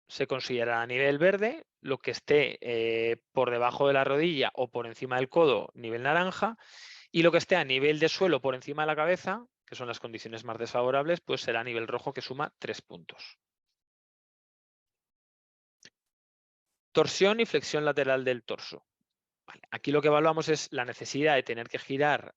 se considera a nivel verde, lo que esté por debajo de la rodilla o por encima del codo, nivel naranja, y lo que esté a nivel de suelo por encima de la cabeza, que son las condiciones más desfavorables, pues será a nivel rojo, que suma 3 puntos. Torsión y flexión lateral del torso. Vale, aquí lo que evaluamos es la necesidad de tener que girar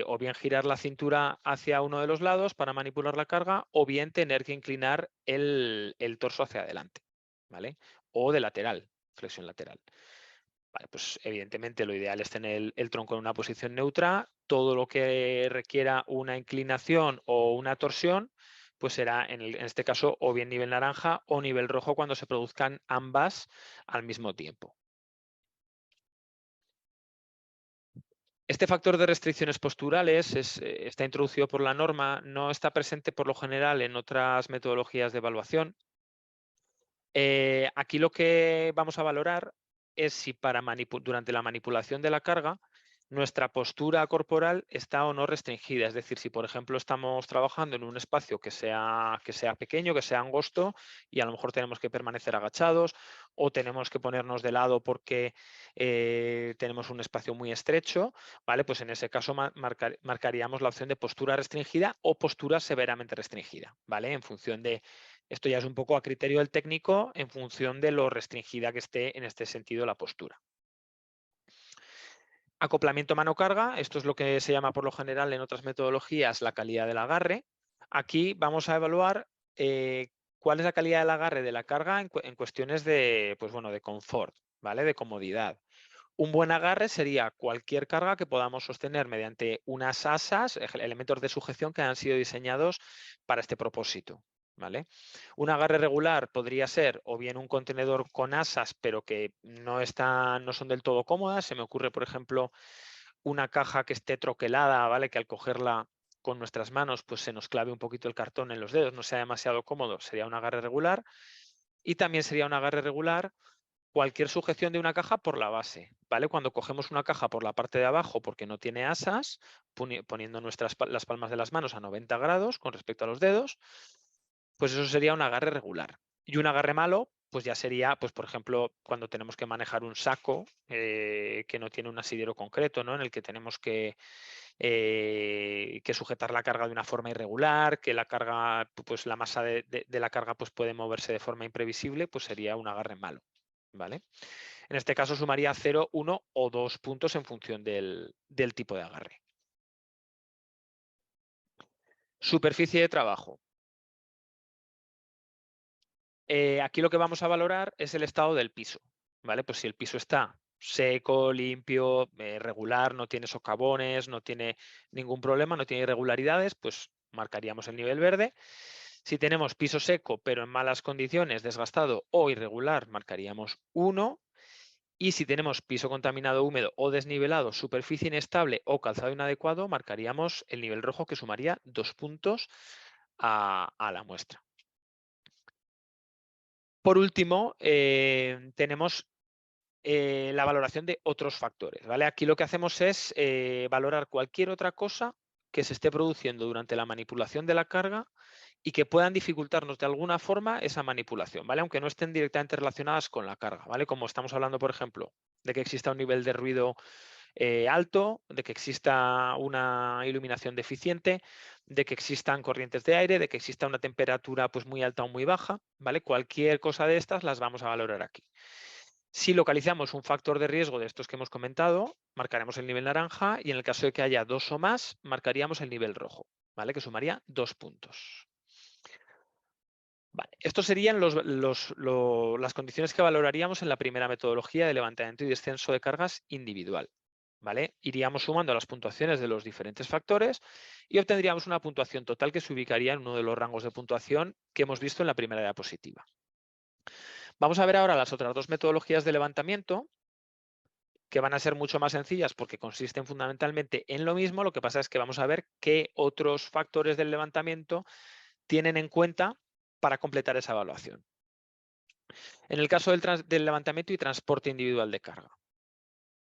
o bien girar la cintura hacia uno de los lados para manipular la carga, o bien tener que inclinar el torso hacia adelante, ¿vale? O de lateral, flexión lateral. Vale, pues evidentemente lo ideal es tener el tronco en una posición neutra. Todo lo que requiera una inclinación o una torsión, pues será en este caso o bien nivel naranja o nivel rojo cuando se produzcan ambas al mismo tiempo. Este factor de restricciones posturales está introducido por la norma, no está presente por lo general en otras metodologías de evaluación. Aquí lo que vamos a valorar es si durante la manipulación de la carga nuestra postura corporal está o no restringida. Es decir, si por ejemplo estamos trabajando en un espacio que sea pequeño, que sea angosto, y a lo mejor tenemos que permanecer agachados, o tenemos que ponernos de lado porque tenemos un espacio muy estrecho, ¿vale? Pues en ese caso marcaríamos la opción de postura restringida o postura severamente restringida, ¿vale? En función de, esto ya es un poco a criterio del técnico, en función de lo restringida que esté en este sentido la postura. Acoplamiento mano-carga, esto es lo que se llama por lo general en otras metodologías la calidad del agarre. Aquí vamos a evaluar cuál es la calidad del agarre de la carga en cuestiones de, pues bueno, de confort, ¿vale? De comodidad. Un buen agarre sería cualquier carga que podamos sostener mediante unas asas, elementos de sujeción que han sido diseñados para este propósito, ¿vale? Un agarre regular podría ser o bien un contenedor con asas, pero que no son del todo cómodas. Se me ocurre, por ejemplo, una caja que esté troquelada, ¿vale? Que al cogerla con nuestras manos, pues se nos clave un poquito el cartón en los dedos, no sea demasiado cómodo, sería un agarre regular. Y también sería un agarre regular cualquier sujeción de una caja por la base, ¿vale? Cuando cogemos una caja por la parte de abajo porque no tiene asas, poniendo las palmas de las manos a 90 grados con respecto a los dedos, pues eso sería un agarre regular. Y un agarre malo, pues ya sería, pues por ejemplo, cuando tenemos que manejar un saco que no tiene un asidero concreto, ¿no? En el que tenemos que sujetar la carga de una forma irregular, que la carga, pues la masa de la carga pues puede moverse de forma imprevisible, pues sería un agarre malo, ¿vale? En este caso sumaría 0, 1 o 2 puntos en función del tipo de agarre. Superficie de trabajo. Aquí lo que vamos a valorar es el estado del piso, ¿vale? Pues si el piso está seco, limpio, regular, no tiene socavones, no tiene ningún problema, no tiene irregularidades, pues marcaríamos el nivel verde. Si tenemos piso seco pero en malas condiciones, desgastado o irregular, marcaríamos 1. Y si tenemos piso contaminado, húmedo o desnivelado, superficie inestable o calzado inadecuado, marcaríamos el nivel rojo, que sumaría 2 puntos a la muestra. Por último, tenemos la valoración de otros factores, ¿vale? Aquí lo que hacemos es valorar cualquier otra cosa que se esté produciendo durante la manipulación de la carga y que puedan dificultarnos de alguna forma esa manipulación, ¿vale? Aunque no estén directamente relacionadas con la carga, ¿vale? Como estamos hablando, por ejemplo, de que exista un nivel de ruido alto, de que exista una iluminación deficiente, de que existan corrientes de aire, de que exista una temperatura pues muy alta o muy baja, ¿vale? Cualquier cosa de estas las vamos a valorar aquí. Si localizamos un factor de riesgo de estos que hemos comentado, marcaremos el nivel naranja, y en el caso de que haya 2 o más, marcaríamos el nivel rojo, ¿vale? Que sumaría 2 puntos. Vale, estos serían las condiciones que valoraríamos en la primera metodología de levantamiento y descenso de cargas individual, ¿vale? Iríamos sumando las puntuaciones de los diferentes factores y obtendríamos una puntuación total que se ubicaría en uno de los rangos de puntuación que hemos visto en la primera diapositiva. Vamos a ver ahora las otras 2 metodologías de levantamiento, que van a ser mucho más sencillas porque consisten fundamentalmente en lo mismo. Lo que pasa es que vamos a ver qué otros factores del levantamiento tienen en cuenta para completar esa evaluación. En el caso del levantamiento y transporte individual de carga.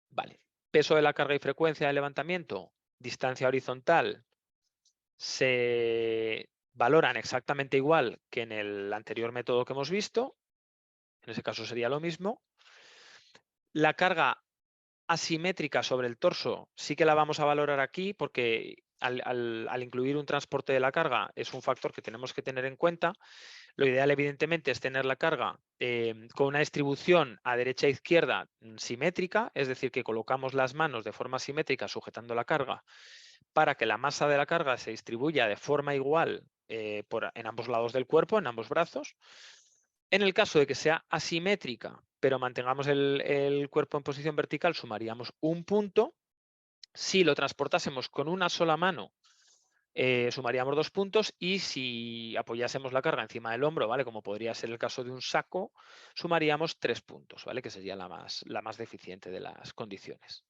Vale. Peso de la carga y frecuencia de levantamiento, distancia horizontal, se valoran exactamente igual que en el anterior método que hemos visto. En ese caso sería lo mismo. La carga asimétrica sobre el torso sí que la vamos a valorar aquí porque al incluir un transporte de la carga es un factor que tenemos que tener en cuenta. Lo ideal, evidentemente, es tener la carga con una distribución a derecha e izquierda simétrica, es decir, que colocamos las manos de forma simétrica sujetando la carga para que la masa de la carga se distribuya de forma igual en ambos lados del cuerpo, en ambos brazos. En el caso de que sea asimétrica, pero mantengamos el cuerpo en posición vertical, sumaríamos un punto. Si lo transportásemos con una sola mano, sumaríamos 2 puntos, y si apoyásemos la carga encima del hombro, ¿vale? Como podría ser el caso de un saco, sumaríamos 3 puntos, ¿vale? Que sería la más deficiente de las condiciones.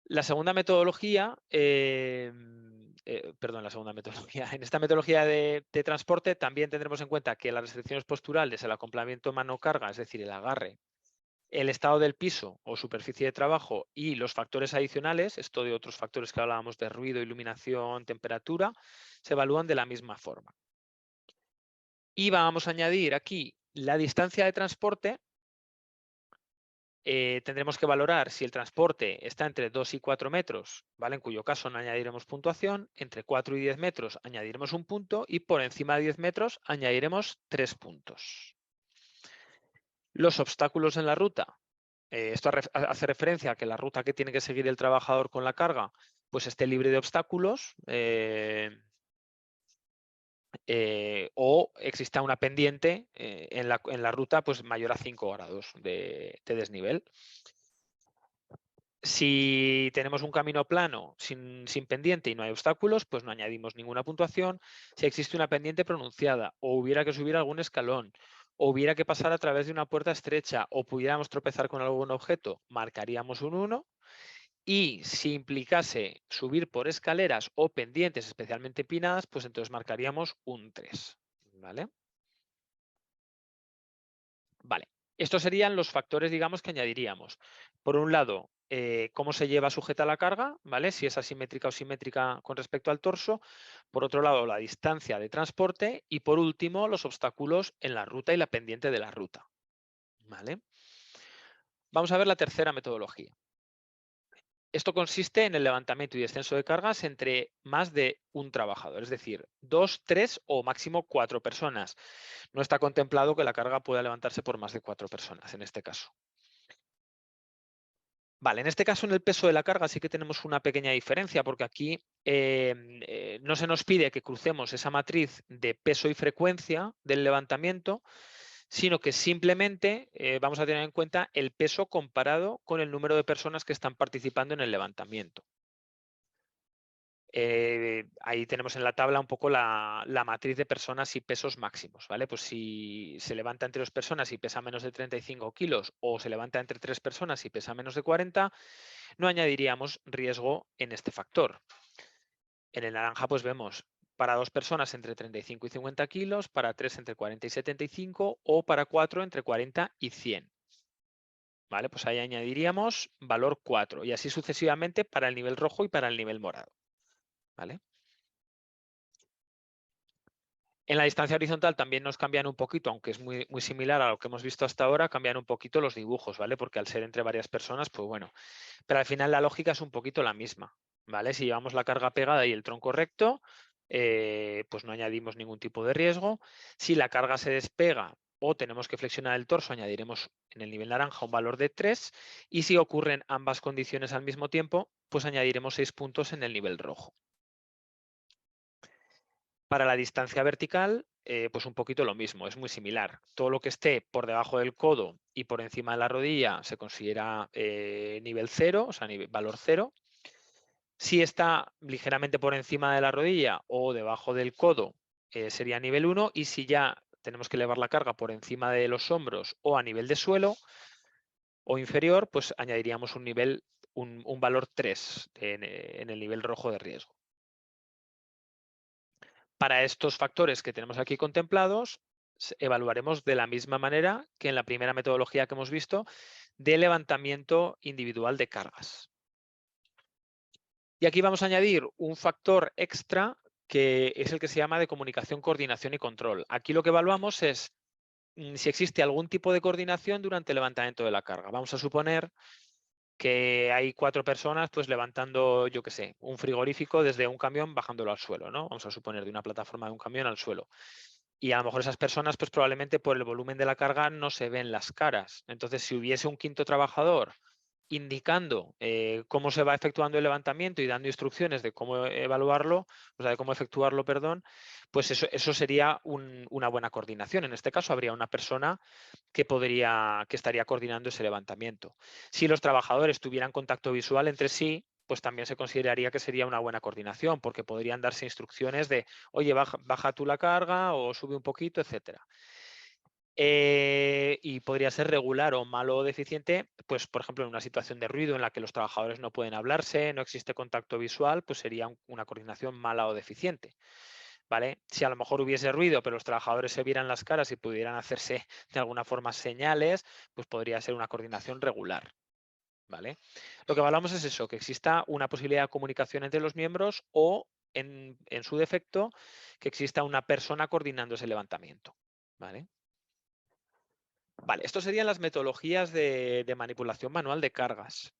La segunda metodología, perdón, la segunda metodología. En esta metodología de transporte también tendremos en cuenta que las restricciones posturales, el acoplamiento mano-carga, es decir, el agarre, el estado del piso o superficie de trabajo y los factores adicionales, esto de otros factores que hablábamos de ruido, iluminación, temperatura, se evalúan de la misma forma. Y vamos a añadir aquí la distancia de transporte. Tendremos que valorar si el transporte está entre 2 y 4 metros, ¿vale? En cuyo caso no añadiremos puntuación. Entre 4 y 10 metros añadiremos un punto y por encima de 10 metros añadiremos 3 puntos. Los obstáculos en la ruta. Esto hace referencia a que la ruta que tiene que seguir el trabajador con la carga pues esté libre de obstáculos o exista una pendiente en la ruta pues mayor a 5 grados de desnivel. Si tenemos un camino plano sin pendiente y no hay obstáculos, pues no añadimos ninguna puntuación. Si existe una pendiente pronunciada o hubiera que subir algún escalón o hubiera que pasar a través de una puerta estrecha o pudiéramos tropezar con algún objeto, marcaríamos un 1. Y si implicase subir por escaleras o pendientes especialmente empinadas, pues entonces marcaríamos un 3. ¿Vale? Vale. Estos serían los factores, digamos, que añadiríamos. Por un lado, cómo se lleva sujeta la carga, ¿vale? Si es asimétrica o simétrica con respecto al torso. Por otro lado, la distancia de transporte. Y por último, los obstáculos en la ruta y la pendiente de la ruta. ¿Vale? Vamos a ver la tercera metodología. Esto consiste en el levantamiento y descenso de cargas entre más de un trabajador, es decir, 2, 3 o máximo 4 personas. No está contemplado que la carga pueda levantarse por más de 4 personas en este caso. Vale, en este caso en el peso de la carga sí que tenemos una pequeña diferencia porque aquí no se nos pide que crucemos esa matriz de peso y frecuencia del levantamiento, sino que simplemente vamos a tener en cuenta el peso comparado con el número de personas que están participando en el levantamiento. Ahí tenemos en la tabla un poco la matriz de personas y pesos máximos, ¿vale? Pues si se levanta entre 2 personas y pesa menos de 35 kilos o se levanta entre 3 personas y pesa menos de 40, no añadiríamos riesgo en este factor. En el naranja pues vemos para 2 personas entre 35 y 50 kilos, para 3 entre 40 y 75 o para 4 entre 40 y 100. ¿Vale? Pues ahí añadiríamos valor 4 y así sucesivamente para el nivel rojo y para el nivel morado. ¿Vale? En la distancia horizontal también nos cambian un poquito, aunque es muy, muy similar a lo que hemos visto hasta ahora, cambian un poquito los dibujos, ¿vale? Porque al ser entre varias personas, pues bueno. Pero al final la lógica es un poquito la misma, ¿vale? Si llevamos la carga pegada y el tronco recto, pues no añadimos ningún tipo de riesgo. Si la carga se despega o tenemos que flexionar el torso, añadiremos en el nivel naranja un valor de 3. Y si ocurren ambas condiciones al mismo tiempo, pues añadiremos 6 puntos en el nivel rojo. Para la distancia vertical, pues un poquito lo mismo, es muy similar. Todo lo que esté por debajo del codo y por encima de la rodilla se considera nivel 0, o sea, valor 0. Si está ligeramente por encima de la rodilla o debajo del codo, sería nivel 1. Y si ya tenemos que elevar la carga por encima de los hombros o a nivel de suelo o inferior, pues añadiríamos un valor 3 en el nivel rojo de riesgo. Para estos factores que tenemos aquí contemplados, evaluaremos de la misma manera que en la primera metodología que hemos visto de levantamiento individual de cargas. Y aquí vamos a añadir un factor extra que es el que se llama de comunicación, coordinación y control. Aquí lo que evaluamos es si existe algún tipo de coordinación durante el levantamiento de la carga. Vamos a suponer que hay 4 personas pues levantando, yo qué sé, un frigorífico desde un camión bajándolo al suelo, ¿no? Vamos a suponer de una plataforma de un camión al suelo. Y a lo mejor esas personas pues probablemente por el volumen de la carga no se ven las caras. Entonces, si hubiese un quinto trabajador indicando cómo se va efectuando el levantamiento y dando instrucciones de cómo evaluarlo, o sea, de cómo efectuarlo, perdón, pues eso sería una buena coordinación. En este caso habría una persona que estaría coordinando ese levantamiento. Si los trabajadores tuvieran contacto visual entre sí, pues también se consideraría que sería una buena coordinación, porque podrían darse instrucciones de, oye, baja tú la carga o sube un poquito, etcétera. Y podría ser regular o malo o deficiente, pues por ejemplo en una situación de ruido en la que los trabajadores no pueden hablarse, no existe contacto visual, pues sería una coordinación mala o deficiente. ¿Vale? Si a lo mejor hubiese ruido, pero los trabajadores se vieran las caras y pudieran hacerse de alguna forma señales, pues podría ser una coordinación regular. ¿Vale? Lo que evaluamos es eso, que exista una posibilidad de comunicación entre los miembros o, en su defecto, que exista una persona coordinando ese levantamiento. ¿Vale? Vale, esto serían las metodologías de manipulación manual de cargas.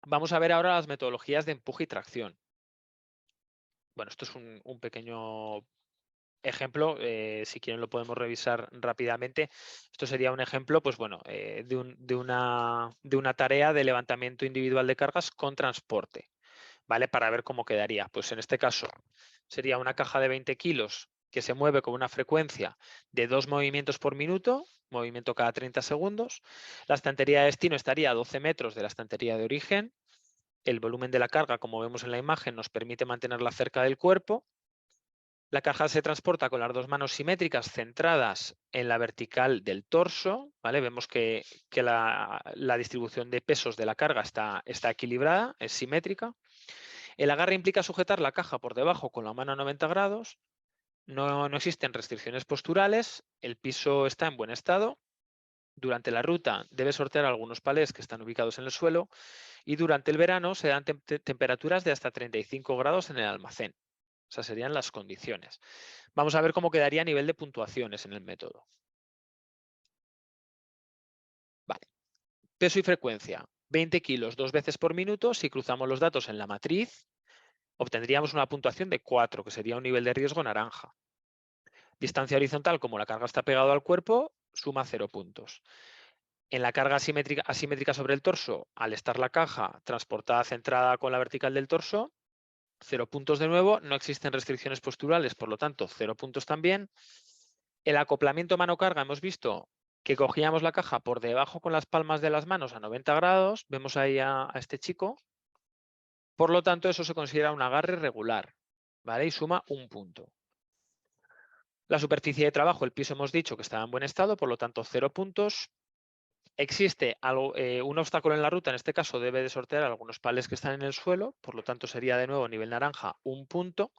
Vamos a ver ahora las metodologías de empuje y tracción. Bueno, esto es un pequeño ejemplo, si quieren lo podemos revisar rápidamente. Esto sería un ejemplo, pues bueno, de una tarea de levantamiento individual de cargas con transporte, ¿vale? Para ver cómo quedaría. Pues en este caso sería una caja de 20 kilos que se mueve con una frecuencia de 2 movimientos por minuto, movimiento cada 30 segundos. La estantería de destino estaría a 12 metros de la estantería de origen. El volumen de la carga, como vemos en la imagen, nos permite mantenerla cerca del cuerpo. La caja se transporta con las dos manos simétricas centradas en la vertical del torso. ¿Vale? Vemos que la distribución de pesos de la carga está equilibrada, es simétrica. El agarre implica sujetar la caja por debajo con la mano a 90 grados. No existen restricciones posturales. El piso está en buen estado. Durante la ruta debe sortear algunos palés que están ubicados en el suelo. Y durante el verano se dan temperaturas de hasta 35 grados en el almacén. Esas serían las condiciones. Vamos a ver cómo quedaría a nivel de puntuaciones en el método. Vale. Peso y frecuencia. 20 kilos 2 veces por minuto. Si cruzamos los datos en la matriz, obtendríamos una puntuación de 4, que sería un nivel de riesgo naranja. Distancia horizontal, como la carga está pegada al cuerpo, suma 0 puntos. En la carga asimétrica sobre el torso, al estar la caja transportada centrada con la vertical del torso, 0 puntos de nuevo. No existen restricciones posturales, por lo tanto, 0 puntos también. El acoplamiento mano-carga hemos visto que cogíamos la caja por debajo con las palmas de las manos a 90 grados. Vemos ahí a este chico. Por lo tanto, eso se considera un agarre regular, ¿vale? Y suma 1 punto. La superficie de trabajo, el piso hemos dicho que estaba en buen estado, por lo tanto 0 puntos. Existe un obstáculo en la ruta, en este caso debe de sortear algunos palés que están en el suelo, por lo tanto sería de nuevo nivel naranja 1 punto.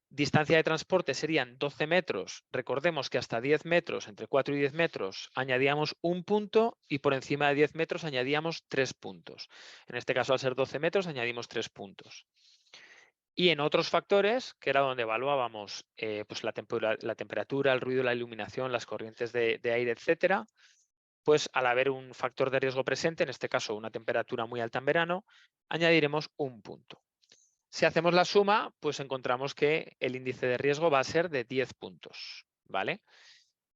Distancia de transporte serían 12 metros. Recordemos que hasta 10 metros, entre 4 y 10 metros, añadíamos 1 punto y por encima de 10 metros añadíamos 3 puntos. En este caso, al ser 12 metros, añadimos 3 puntos. Y en otros factores, que era donde evaluábamos pues la temperatura, el ruido, la iluminación, las corrientes de aire, etcétera, pues al haber un factor de riesgo presente, en este caso una temperatura muy alta en verano, añadiremos 1 punto. Si hacemos la suma, pues encontramos que el índice de riesgo va a ser de 10 puntos, ¿vale?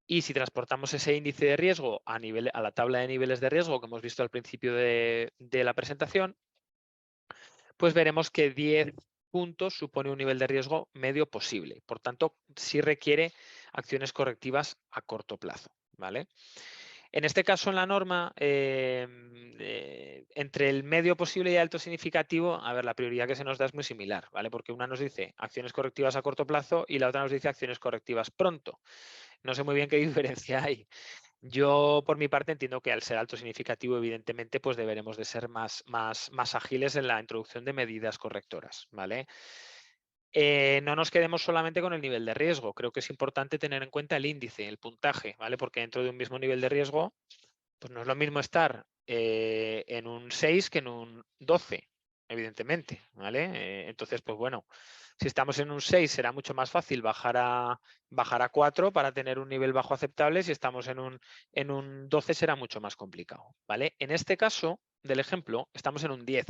Y si transportamos ese índice de riesgo a la tabla de niveles de riesgo que hemos visto al principio de la presentación, pues veremos que 10 puntos supone un nivel de riesgo medio posible. Por tanto, sí requiere acciones correctivas a corto plazo, ¿vale? En este caso, en la norma, entre el medio posible y alto significativo, a ver, la prioridad que se nos da es muy similar, ¿vale? Porque una nos dice acciones correctivas a corto plazo y la otra nos dice acciones correctivas pronto. No sé muy bien qué diferencia hay. Yo, por mi parte, entiendo que al ser alto significativo, evidentemente, pues deberemos de ser más ágiles en la introducción de medidas correctoras, ¿vale? no nos quedemos solamente con el nivel de riesgo. Creo que es importante tener en cuenta el índice, el puntaje, ¿vale? Porque dentro de un mismo nivel de riesgo, pues no es lo mismo estar en un 6 que en un 12, evidentemente, ¿vale? Entonces, pues bueno, si estamos en un 6 será mucho más fácil bajar a 4 para tener un nivel bajo aceptable. Si estamos en un 12 será mucho más complicado, ¿vale? En este caso del ejemplo, estamos en un 10.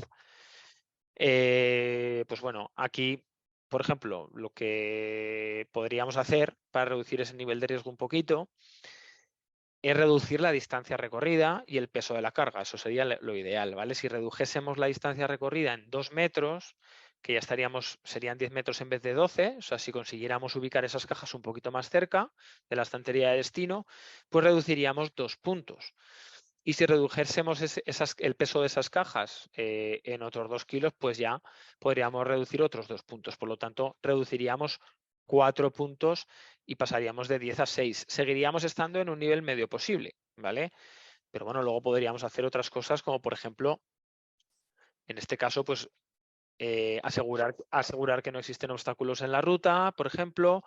Pues bueno, aquí, por ejemplo, lo que podríamos hacer para reducir ese nivel de riesgo un poquito es reducir la distancia recorrida y el peso de la carga. Eso sería lo ideal, ¿vale? Si redujésemos la distancia recorrida en 2 metros, que ya serían 10 metros en vez de 12, o sea, si consiguiéramos ubicar esas cajas un poquito más cerca de la estantería de destino, pues reduciríamos 2 puntos. Y si redujésemos el peso de esas cajas en otros 2 kilos, pues ya podríamos reducir otros 2 puntos. Por lo tanto, reduciríamos 4 puntos y pasaríamos de 10 a 6. Seguiríamos estando en un nivel medio posible, ¿vale? Pero bueno, luego podríamos hacer otras cosas como, por ejemplo, en este caso, pues asegurar que no existen obstáculos en la ruta, por ejemplo,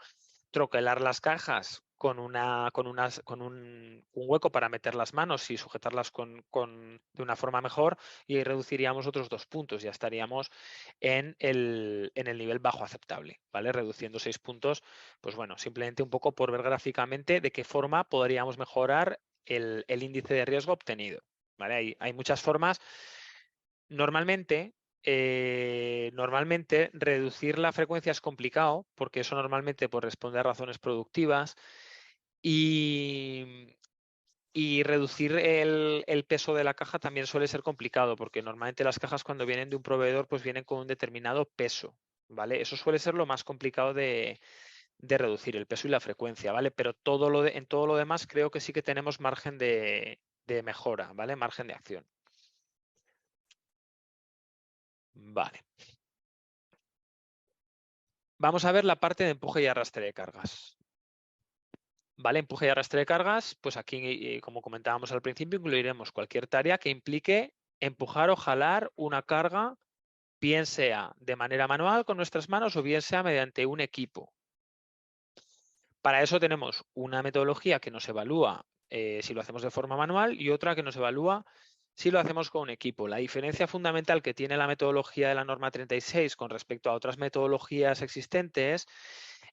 troquelar las cajas con un hueco para meter las manos y sujetarlas de una forma mejor, y ahí reduciríamos otros 2 puntos. Ya estaríamos en el nivel bajo aceptable, ¿vale? Reduciendo 6 puntos, pues bueno, simplemente un poco por ver gráficamente de qué forma podríamos mejorar el índice de riesgo obtenido, ¿vale? Hay muchas formas. Normalmente reducir la frecuencia es complicado, porque eso normalmente pues, responde a razones productivas, y reducir el peso de la caja también suele ser complicado, porque normalmente las cajas, cuando vienen de un proveedor, pues vienen con un determinado peso, ¿vale? Eso suele ser lo más complicado de reducir, el peso y la frecuencia, ¿vale? Pero en todo lo demás creo que sí que tenemos margen de mejora, ¿vale? Margen de acción. Vale. Vamos a ver la parte de empuje y arrastre de cargas. Vale, empuje y arrastre de cargas, pues aquí, como comentábamos al principio, incluiremos cualquier tarea que implique empujar o jalar una carga, bien sea de manera manual con nuestras manos o bien sea mediante un equipo. Para eso tenemos una metodología que nos evalúa si lo hacemos de forma manual y otra que nos evalúa si lo hacemos con un equipo. La diferencia fundamental que tiene la metodología de la norma 36 con respecto a otras metodologías existentes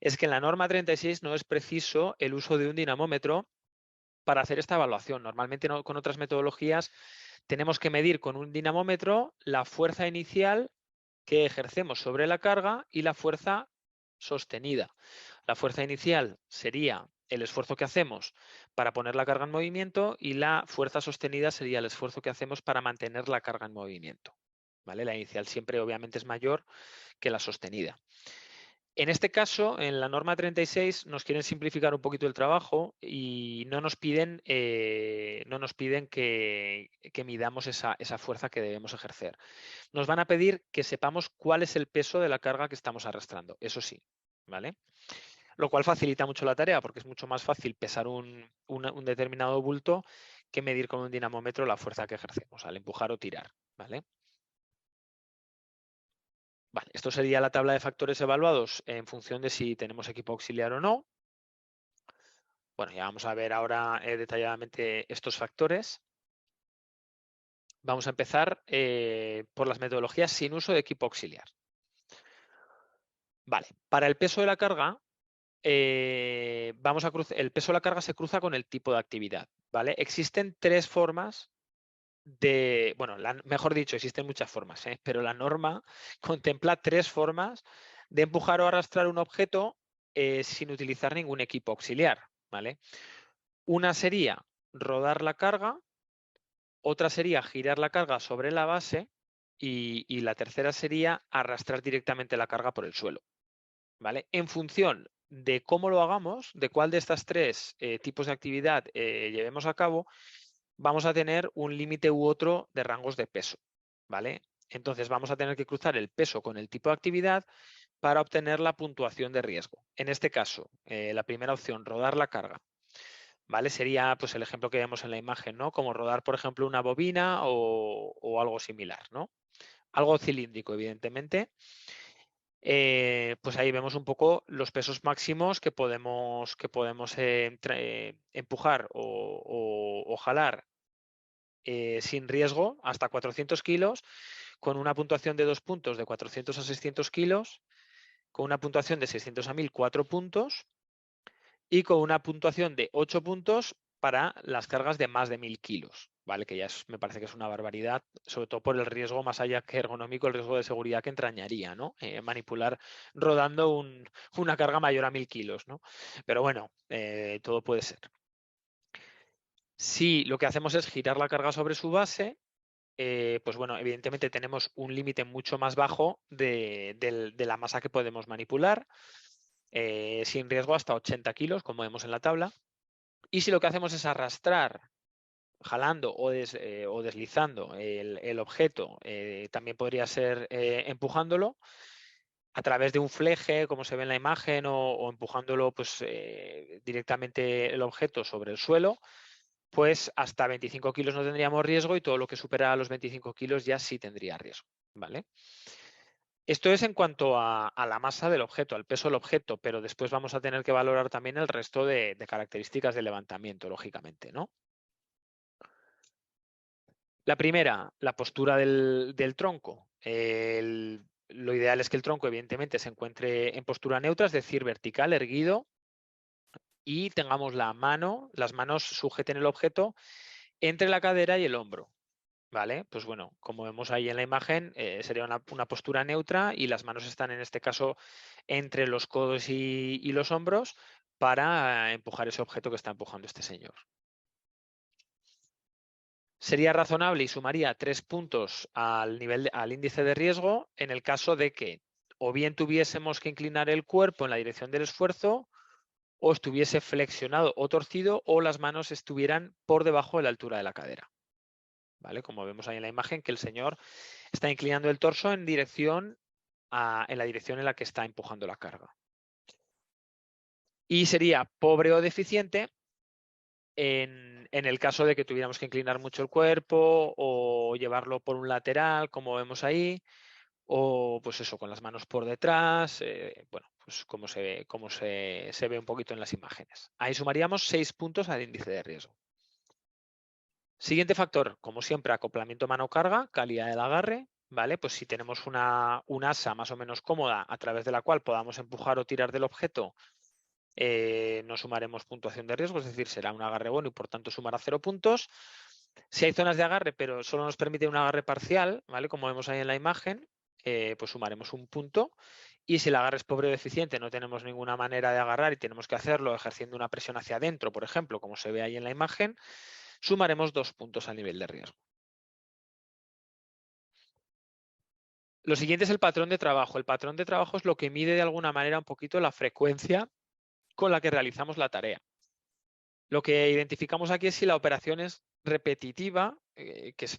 es que en la norma 36 no es preciso el uso de un dinamómetro para hacer esta evaluación. Normalmente con otras metodologías tenemos que medir con un dinamómetro la fuerza inicial que ejercemos sobre la carga y la fuerza sostenida. La fuerza inicial sería el esfuerzo que hacemos para poner la carga en movimiento, y la fuerza sostenida sería el esfuerzo que hacemos para mantener la carga en movimiento, ¿vale? La inicial siempre obviamente es mayor que la sostenida. En este caso, en la norma 36 nos quieren simplificar un poquito el trabajo y no nos piden que midamos esa fuerza que debemos ejercer. Nos van a pedir que sepamos cuál es el peso de la carga que estamos arrastrando, eso sí, ¿vale? Lo cual facilita mucho la tarea, porque es mucho más fácil pesar un determinado bulto que medir con un dinamómetro la fuerza que ejercemos al empujar o tirar, ¿vale? Vale, esto sería la tabla de factores evaluados en función de si tenemos equipo auxiliar o no. Bueno, ya vamos a ver ahora detalladamente estos factores. Vamos a empezar por las metodologías sin uso de equipo auxiliar. Vale, para el peso de la carga, el peso de la carga se cruza con el tipo de actividad, ¿vale? Existen 3 formas mejor dicho, existen muchas formas, pero la norma contempla 3 formas de empujar o arrastrar un objeto sin utilizar ningún equipo auxiliar, ¿vale? Una sería rodar la carga, otra sería girar la carga sobre la base y la tercera sería arrastrar directamente la carga por el suelo, ¿vale? En función de cómo lo hagamos, de cuál de estas 3 tipos de actividad llevemos a cabo, vamos a tener un límite u otro de rangos de peso, ¿vale? Entonces vamos a tener que cruzar el peso con el tipo de actividad para obtener la puntuación de riesgo. En este caso, la primera opción, rodar la carga, ¿vale? Sería pues el ejemplo que vemos en la imagen, ¿no? Como rodar, por ejemplo, una bobina o algo similar, ¿no? Algo cilíndrico, evidentemente. pues ahí vemos un poco los pesos máximos que podemos empujar o jalar sin riesgo hasta 400 kilos, con una puntuación de 2 puntos de 400 a 600 kilos, con una puntuación de 600 a 1000, 4 puntos, y con una puntuación de 8 puntos para las cargas de más de 1000 kilos, ¿vale? Que ya me parece que es una barbaridad, sobre todo por el riesgo más allá que ergonómico, el riesgo de seguridad que entrañaría, ¿no? Manipular rodando una carga mayor a 1000 kilos, ¿no? Pero bueno, todo puede ser. Si lo que hacemos es girar la carga sobre su base, pues bueno, evidentemente tenemos un límite mucho más bajo de la masa que podemos manipular, sin riesgo hasta 80 kilos, como vemos en la tabla. Y si lo que hacemos es arrastrar, jalando o deslizando el objeto, también podría ser empujándolo a través de un fleje, como se ve en la imagen, o empujándolo pues, directamente el objeto sobre el suelo, pues hasta 25 kilos no tendríamos riesgo y todo lo que supera los 25 kilos ya sí tendría riesgo, ¿vale? Esto es en cuanto a la masa del objeto, al peso del objeto, pero después vamos a tener que valorar también el resto de características del levantamiento, lógicamente, ¿no? La primera, la postura del tronco. Lo ideal es que el tronco, evidentemente, se encuentre en postura neutra, es decir, vertical, erguido, y tengamos las manos sujeten el objeto entre la cadera y el hombro. ¿Vale? Pues bueno, como vemos ahí en la imagen, sería una postura neutra y las manos están en este caso entre los codos y los hombros para empujar ese objeto que está empujando este señor. Sería razonable y sumaría 3 puntos al índice de riesgo en el caso de que o bien tuviésemos que inclinar el cuerpo en la dirección del esfuerzo, o estuviese flexionado o torcido, o las manos estuvieran por debajo de la altura de la cadera. ¿Vale? Como vemos ahí en la imagen, que el señor está inclinando el torso en la dirección en la que está empujando la carga. Y sería pobre o deficiente en el caso de que tuviéramos que inclinar mucho el cuerpo o llevarlo por un lateral, como vemos ahí, o pues eso, con las manos por detrás, bueno, pues como se ve un poquito en las imágenes. Ahí sumaríamos 6 puntos al índice de riesgo. Siguiente factor, como siempre, acoplamiento mano-carga, calidad del agarre, ¿vale? Pues si tenemos un asa más o menos cómoda a través de la cual podamos empujar o tirar del objeto, no sumaremos puntuación de riesgo, es decir, será un agarre bueno y por tanto sumará 0 puntos. Si hay zonas de agarre, pero solo nos permite un agarre parcial, ¿vale? Como vemos ahí en la imagen, pues sumaremos 1 punto. Y si el agarre es pobre o deficiente, no tenemos ninguna manera de agarrar y tenemos que hacerlo ejerciendo una presión hacia adentro, por ejemplo, como se ve ahí en la imagen, sumaremos 2 puntos al nivel de riesgo. Lo siguiente es el patrón de trabajo. El patrón de trabajo es lo que mide de alguna manera un poquito la frecuencia con la que realizamos la tarea. Lo que identificamos aquí es si la operación es repetitiva,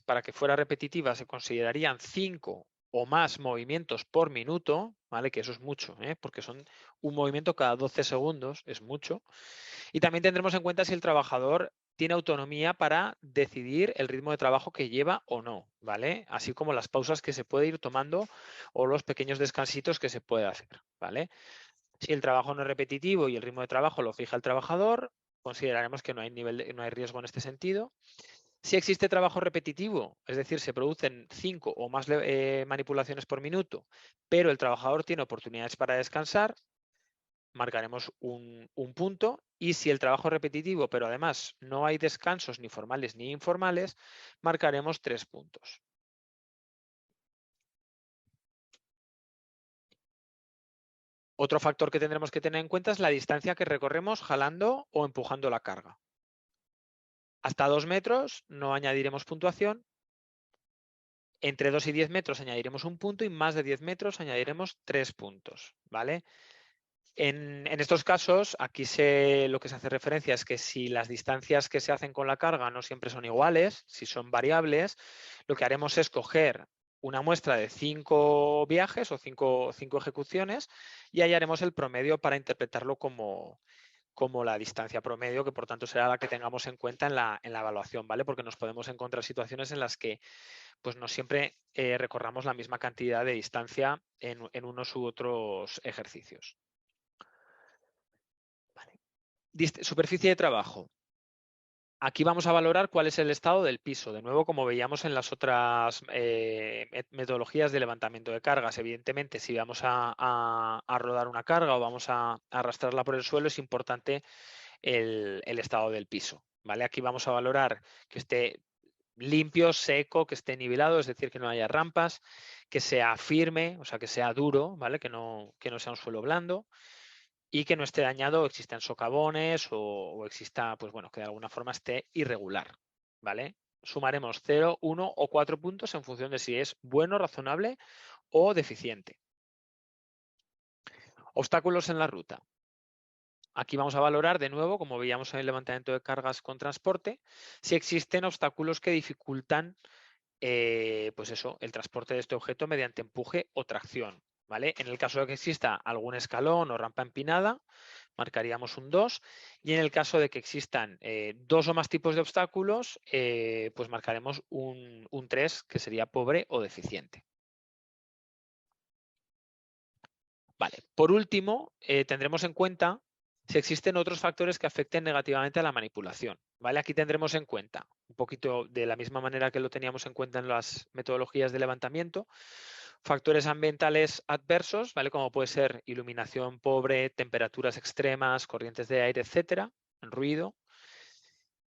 para que fuera repetitiva se considerarían 5 o más movimientos por minuto, ¿vale? Que eso es mucho, porque son un movimiento cada 12 segundos, es mucho. Y también tendremos en cuenta si el trabajador tiene autonomía para decidir el ritmo de trabajo que lleva o no, ¿vale? Así como las pausas que se puede ir tomando o los pequeños descansitos que se puede hacer, ¿vale? Si el trabajo no es repetitivo y el ritmo de trabajo lo fija el trabajador, consideraremos que no hay riesgo en este sentido. Si existe trabajo repetitivo, es decir, se producen 5 o más manipulaciones por minuto, pero el trabajador tiene oportunidades para descansar, marcaremos un punto. Y si el trabajo es repetitivo, pero además no hay descansos ni formales ni informales, marcaremos 3 puntos. Otro factor que tendremos que tener en cuenta es la distancia que recorremos jalando o empujando la carga. Hasta 2 metros no añadiremos puntuación. Entre 2 y 10 metros añadiremos 1 punto y más de 10 metros añadiremos 3 puntos, ¿vale? En estos casos, aquí lo que se hace referencia es que si las distancias que se hacen con la carga no siempre son iguales, si son variables, lo que haremos es coger una muestra de 5 viajes o 5 ejecuciones y ahí haremos el promedio para interpretarlo como la distancia promedio, que por tanto será la que tengamos en cuenta en la evaluación, ¿vale? Porque nos podemos encontrar situaciones en las que pues no siempre recorramos la misma cantidad de distancia en unos u otros ejercicios. Vale. Superficie de trabajo. Aquí vamos a valorar cuál es el estado del piso. De nuevo, como veíamos en las otras metodologías de levantamiento de cargas, evidentemente, si vamos a rodar una carga o vamos a arrastrarla por el suelo, es importante el estado del piso. ¿Vale? Aquí vamos a valorar que esté limpio, seco, que esté nivelado, es decir, que no haya rampas, que sea firme, o sea, que sea duro, ¿vale? Que no sea un suelo blando y que no esté dañado, existan socavones o exista, pues bueno, que de alguna forma esté irregular, ¿vale? Sumaremos 0, 1 o 4 puntos en función de si es bueno, razonable o deficiente. Obstáculos en la ruta. Aquí vamos a valorar de nuevo, como veíamos en el levantamiento de cargas con transporte, si existen obstáculos que dificultan pues eso, el transporte de este objeto mediante empuje o tracción. ¿Vale? En el caso de que exista algún escalón o rampa empinada, marcaríamos un 2. Y en el caso de que existan 2 o más tipos de obstáculos, pues marcaremos un 3, que sería pobre o deficiente. Vale. Por último, tendremos en cuenta si existen otros factores que afecten negativamente a la manipulación. ¿Vale? Aquí tendremos en cuenta, un poquito de la misma manera que lo teníamos en cuenta en las metodologías de levantamiento, factores ambientales adversos, ¿vale? Como puede ser iluminación pobre, temperaturas extremas, corrientes de aire, etcétera, ruido.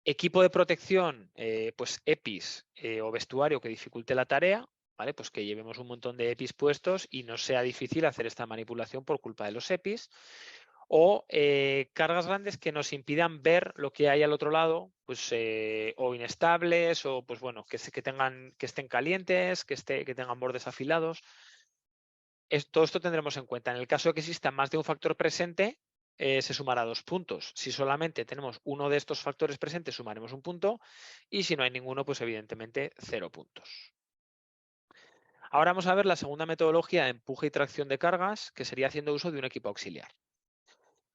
Equipo de protección, pues EPIs o vestuario que dificulte la tarea, ¿vale? Pues que llevemos un montón de EPIs puestos y no sea difícil hacer esta manipulación por culpa de los EPIs. O cargas grandes que nos impidan ver lo que hay al otro lado, pues o inestables, o pues bueno, que estén calientes, que tengan bordes afilados. Todo esto tendremos en cuenta. En el caso de que exista más de un factor presente, se sumará 2 puntos. Si solamente tenemos uno de estos factores presentes, sumaremos un punto. Y si no hay ninguno, pues evidentemente 0 puntos. Ahora vamos a ver la segunda metodología de empuje y tracción de cargas, que sería haciendo uso de un equipo auxiliar.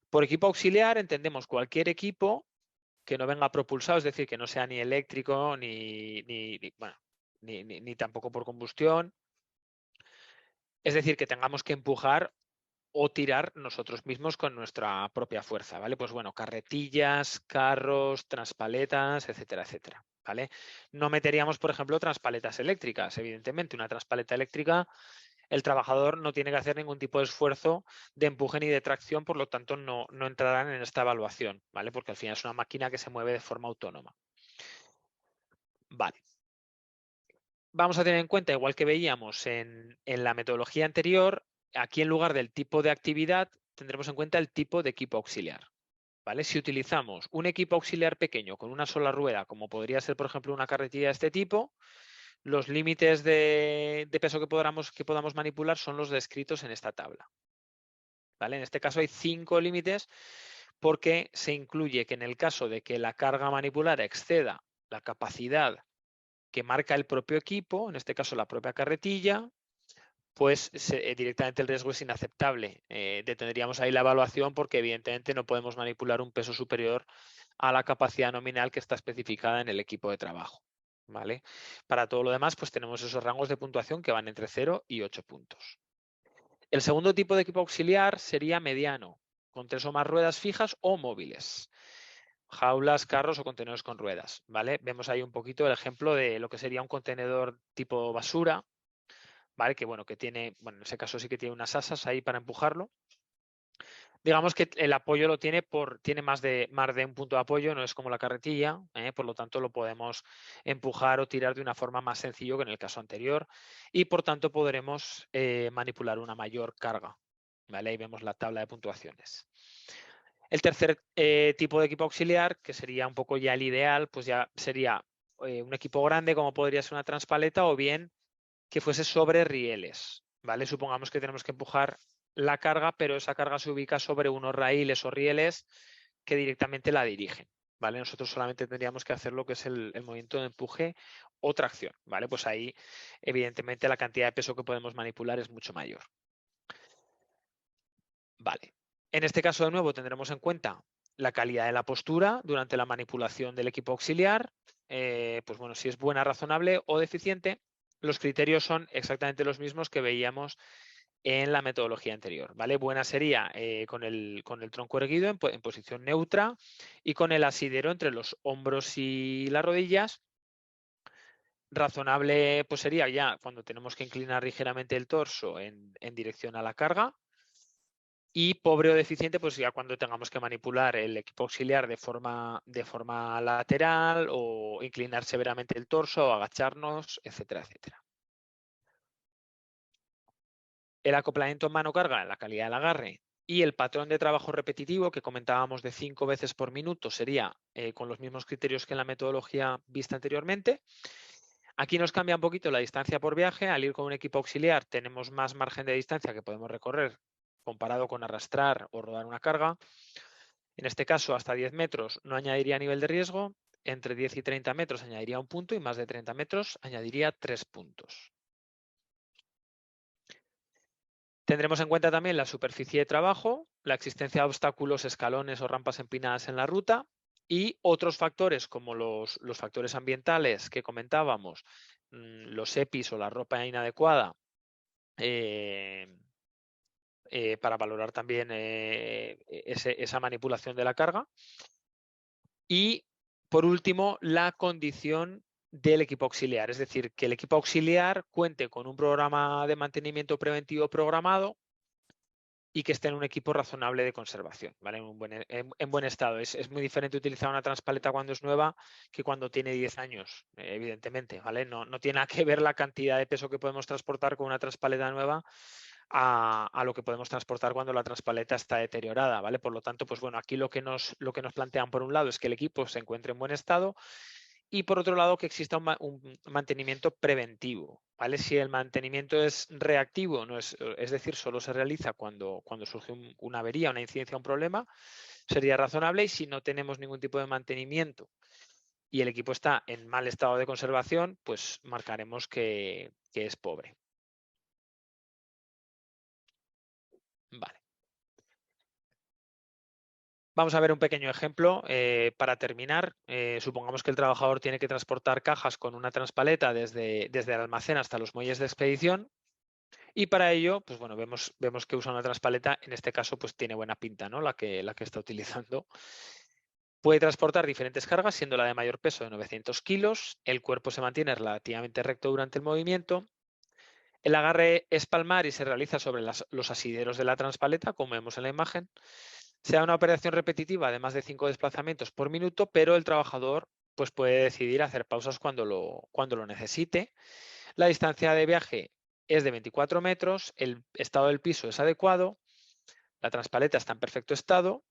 Por equipo auxiliar entendemos cualquier equipo que no venga propulsado, es decir, que no sea ni eléctrico ni tampoco por combustión. Es decir, que tengamos que empujar o tirar nosotros mismos con nuestra propia fuerza, ¿vale? Pues bueno, carretillas, carros, transpaletas, etcétera, etcétera, ¿vale? No meteríamos, por ejemplo, transpaletas eléctricas. Evidentemente, una transpaleta eléctrica, el trabajador no tiene que hacer ningún tipo de esfuerzo de empuje ni de tracción, por lo tanto, no entrarán en esta evaluación, ¿vale? Porque al final es una máquina que se mueve de forma autónoma. Vale. Vamos a tener en cuenta, igual que veíamos en la metodología anterior, aquí en lugar del tipo de actividad tendremos en cuenta el tipo de equipo auxiliar. ¿Vale? Si utilizamos un equipo auxiliar pequeño con una sola rueda, como podría ser, por ejemplo, una carretilla de este tipo, los límites de peso que podamos manipular son los descritos en esta tabla. ¿Vale? En este caso hay 5 límites porque se incluye que en el caso de que la carga manipular exceda la capacidad que marca el propio equipo, en este caso la propia carretilla, pues directamente el riesgo es inaceptable. Detendríamos ahí la evaluación porque evidentemente no podemos manipular un peso superior a la capacidad nominal que está especificada en el equipo de trabajo. ¿Vale? Para todo lo demás, pues tenemos esos rangos de puntuación que van entre 0 y 8 puntos. El segundo tipo de equipo auxiliar sería mediano, con 3 o más ruedas fijas o móviles. Jaulas, carros o contenedores con ruedas, ¿vale? Vemos ahí un poquito el ejemplo de lo que sería un contenedor tipo basura, ¿vale? Que bueno, que tiene, bueno, en ese caso sí que tiene unas asas ahí para empujarlo. Digamos que el apoyo tiene más de un punto de apoyo, no es como la carretilla, por lo tanto lo podemos empujar o tirar de una forma más sencillo que en el caso anterior y por tanto podremos manipular una mayor carga, ¿vale? Ahí vemos la tabla de puntuaciones. El tercer tipo de equipo auxiliar, que sería un poco ya el ideal, pues ya sería un equipo grande como podría ser una transpaleta o bien que fuese sobre rieles, ¿vale? Supongamos que tenemos que empujar la carga, pero esa carga se ubica sobre unos raíles o rieles que directamente la dirigen, ¿vale? Nosotros solamente tendríamos que hacer lo que es el movimiento de empuje o tracción, ¿vale? Pues ahí, evidentemente, la cantidad de peso que podemos manipular es mucho mayor. Vale. En este caso, de nuevo, tendremos en cuenta la calidad de la postura durante la manipulación del equipo auxiliar, pues bueno, si es buena, razonable o deficiente, los criterios son exactamente los mismos que veíamos en la metodología anterior, ¿vale? Buena sería con el tronco erguido en posición neutra y con el asidero entre los hombros y las rodillas. Razonable pues sería ya cuando tenemos que inclinar ligeramente el torso en dirección a la carga. Y pobre o deficiente, pues ya cuando tengamos que manipular el equipo auxiliar de forma lateral o inclinar severamente el torso o agacharnos, etcétera, etcétera. El acoplamiento mano-carga, la calidad del agarre y el patrón de trabajo repetitivo que comentábamos de 5 veces por minuto sería con los mismos criterios que en la metodología vista anteriormente. Aquí nos cambia un poquito la distancia por viaje. Al ir con un equipo auxiliar tenemos más margen de distancia que podemos recorrer comparado con arrastrar o rodar una carga. En este caso, hasta 10 metros no añadiría nivel de riesgo. Entre 10 y 30 metros añadiría un punto y más de 30 metros añadiría 3 puntos. Tendremos en cuenta también la superficie de trabajo, la existencia de obstáculos, escalones o rampas empinadas en la ruta y otros factores como los factores ambientales que comentábamos, los EPIs o la ropa inadecuada, para valorar también esa manipulación de la carga. Y, por último, la condición del equipo auxiliar, es decir, que el equipo auxiliar cuente con un programa de mantenimiento preventivo programado y que esté en un equipo razonable de conservación, ¿vale? En buen estado. Es muy diferente utilizar una transpaleta cuando es nueva que cuando tiene 10 años, evidentemente, ¿vale? No tiene nada que ver la cantidad de peso que podemos transportar con una transpaleta nueva a lo que podemos transportar cuando la transpaleta está deteriorada, ¿vale? Por lo tanto, pues bueno, aquí lo que nos plantean por un lado es que el equipo se encuentre en buen estado y por otro lado que exista un mantenimiento preventivo, ¿vale? Si el mantenimiento es reactivo, no es decir, solo se realiza cuando surge una avería, una incidencia, un problema, sería razonable, y si no tenemos ningún tipo de mantenimiento y el equipo está en mal estado de conservación, pues marcaremos que es pobre. Vale. Vamos a ver un pequeño ejemplo para terminar. Supongamos que el trabajador tiene que transportar cajas con una transpaleta desde el almacén hasta los muelles de expedición y para ello, pues bueno, vemos que usa una transpaleta. En este caso, pues tiene buena pinta, ¿no? La que está utilizando. Puede transportar diferentes cargas, siendo la de mayor peso de 900 kilos. El cuerpo se mantiene relativamente recto durante el movimiento. El agarre es palmar y se realiza sobre los asideros de la transpaleta, como vemos en la imagen. Sea una operación repetitiva de más de 5 desplazamientos por minuto, pero el trabajador pues, puede decidir hacer pausas cuando lo necesite. La distancia de viaje es de 24 metros, el estado del piso es adecuado, la transpaleta está en perfecto estado.